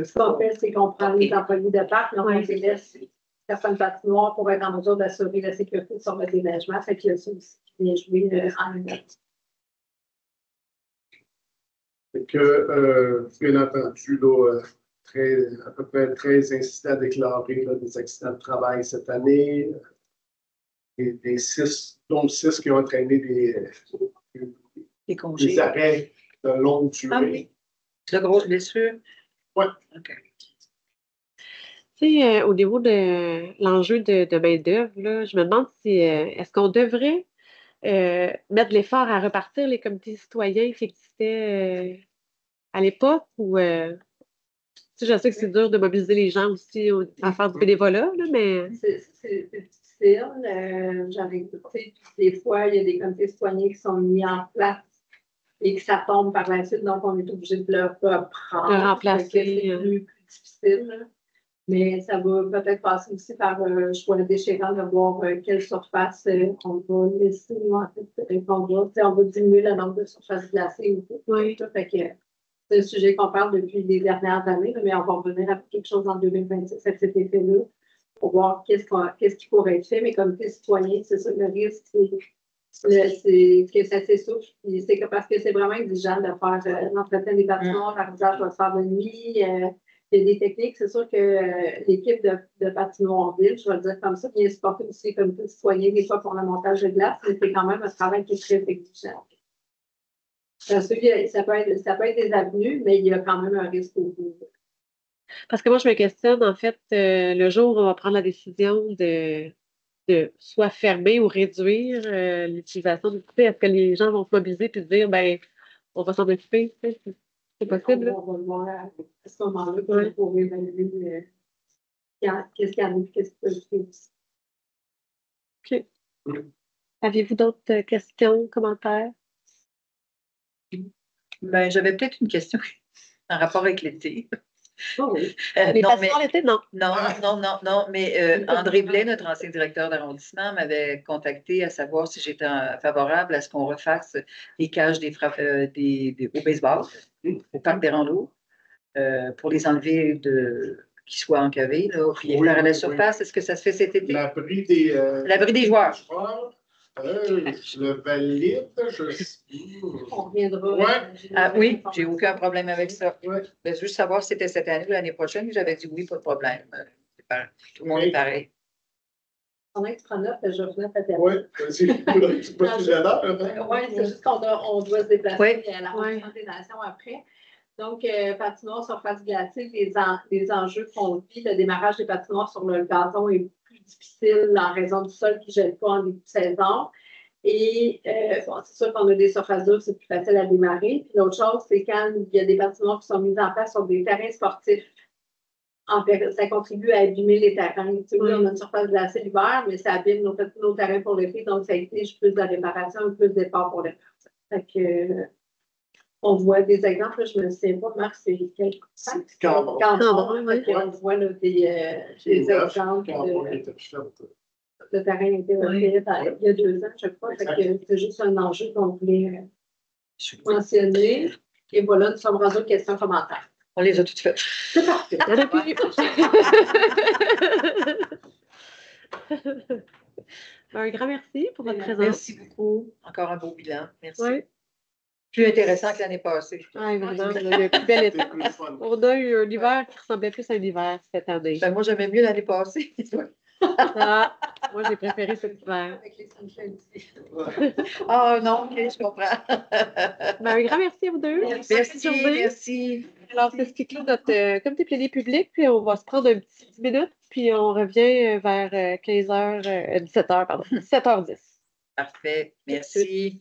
ce qu'on fait, c'est qu'on prend les employés de parc, donc on les laisse certaines patinoires pour être en mesure d'assurer la sécurité sur le déneigement. Fait qu'il y a ça aussi qui vient jouer en même bien entendu, là, à peu près 13 incidents déclarés là, des accidents de travail cette année, dont 6 qui ont entraîné des arrêts de longue durée. Ah oui. De grosses blessures? Oui. OK. Tu sais, au niveau de l'enjeu de main-d'œuvre, là, je me demande si est-ce qu'on devrait mettre de l'effort à repartir les comités citoyens qui existaient à l'époque ou tu sais, je sais que c'est dur de mobiliser les gens aussi à faire du bénévolat, là, mais. C'est difficile. J'avais écouté, des fois, il y a des comités citoyens qui sont mis en place et que ça tombe par la suite, donc on est obligé de le reprendre. De remplacer. C'est plus difficile. Là. Mais ça va peut-être passer aussi par choix déchirant de voir quelle surface on va laisser en fait répondre. On va diminuer le nombre de surfaces glacées ou tout. Oui. Fait que c'est un sujet qu'on parle depuis les dernières années, mais on va revenir avec quelque chose en 2026 avec cet effet-là pour voir qu'est-ce qui pourrait être fait. Mais comme citoyen, c'est ça le risque, c'est que ça s'essouffle. C'est parce que c'est vraiment exigeant de faire l'entretien des patinoires, l'arrosage doit se faire de nuit. Il y a des techniques, c'est sûr que l'équipe de patinoire ville, je vais le dire comme ça, vient supporter aussi comme citoyen des fois pour le montage de glace, mais c'est quand même un travail qui est très exigeant. Parce que ça peut être des avenues, mais il y a quand même un risque au bout. Parce que moi, je me questionne, en fait, le jour où on va prendre la décision de soit fermer ou réduire l'utilisation du coupé, est-ce que les gens vont se mobiliser et se dire, ben, on va s'en occuper? C'est possible? On va voir à ce moment-là pour évaluer qu'est-ce qu'il y en a et qu'est-ce qui peut être fait aussi. OK. Aviez-vous d'autres questions, commentaires? Ben, j'avais peut-être une question. en rapport avec l'été. Oh oui. Les Non, patinoires l'été, non. non, mais André Blais, notre ancien directeur d'arrondissement, m'avait contacté à savoir si j'étais favorable à ce qu'on refasse les cages au baseball, au parc des randos, pour les enlever qu'ils soient encavés, là, puis les faire à la surface. Est-ce que ça se fait cet été? L'abri des joueurs. Je le valide. On reviendra. Ouais. Oui, j'ai aucun problème avec ça. Ouais. Je veux juste savoir si c'était cette année ou l'année prochaine. J'avais dit oui, pas de problème. Tout le monde est pareil. Pendant que tu prends note, je reviens à ta Oui, vas-y. C'est pas tout à l'heure. Oui, c'est juste qu'on doit se déplacer à la Rencontre des Nations après. Donc, patinoire, surface glacée, les enjeux qu'on vit, le démarrage des patinoires sur le gazon est plus difficile en raison du sol qui ne gèle pas en début de saison. Et c'est sûr qu'on a des surfaces dures, c'est plus facile à démarrer. Puis l'autre chose, c'est quand il y a des patinoires qui sont mis en place sur des terrains sportifs. Ça contribue à abîmer les terrains. Tu sais, oui, on a une surface glacée l'hiver, mais ça abîme nos terrains pour l'été, donc ça exige plus de réparation et plus d'efforts pour les personnes. Fait que, on voit des exemples, là, je me souviens pas, Marc, c'est quel Cambron. On voit là, des exemples de terrain été refait il y a 2 ans, je crois. Fait que c'est juste un enjeu qu'on voulait mentionner. Et voilà, nous sommes rendus aux questions-commentaires. On les a toutes faites. C'est parfait. Il y en a plus. Un grand merci pour votre présence. Merci beaucoup. Encore un beau bilan. Merci. Ouais. Plus intéressant que l'année passée. Oui, vraiment. Il y a eu un plus bel été. On a eu un hiver qui ressemblait plus à un hiver cette année. Ben, moi, j'aimais mieux l'année passée. Moi, j'ai préféré cet hiver. Avec les sunshine. Ah non, ok, je comprends. Un grand merci à vous deux. Merci. Alors, c'est ce qui clôt notre comité plaidier public. Puis on va se prendre un petit 10 minutes. Puis on revient vers 17h, pardon. 17h10. Parfait. Merci.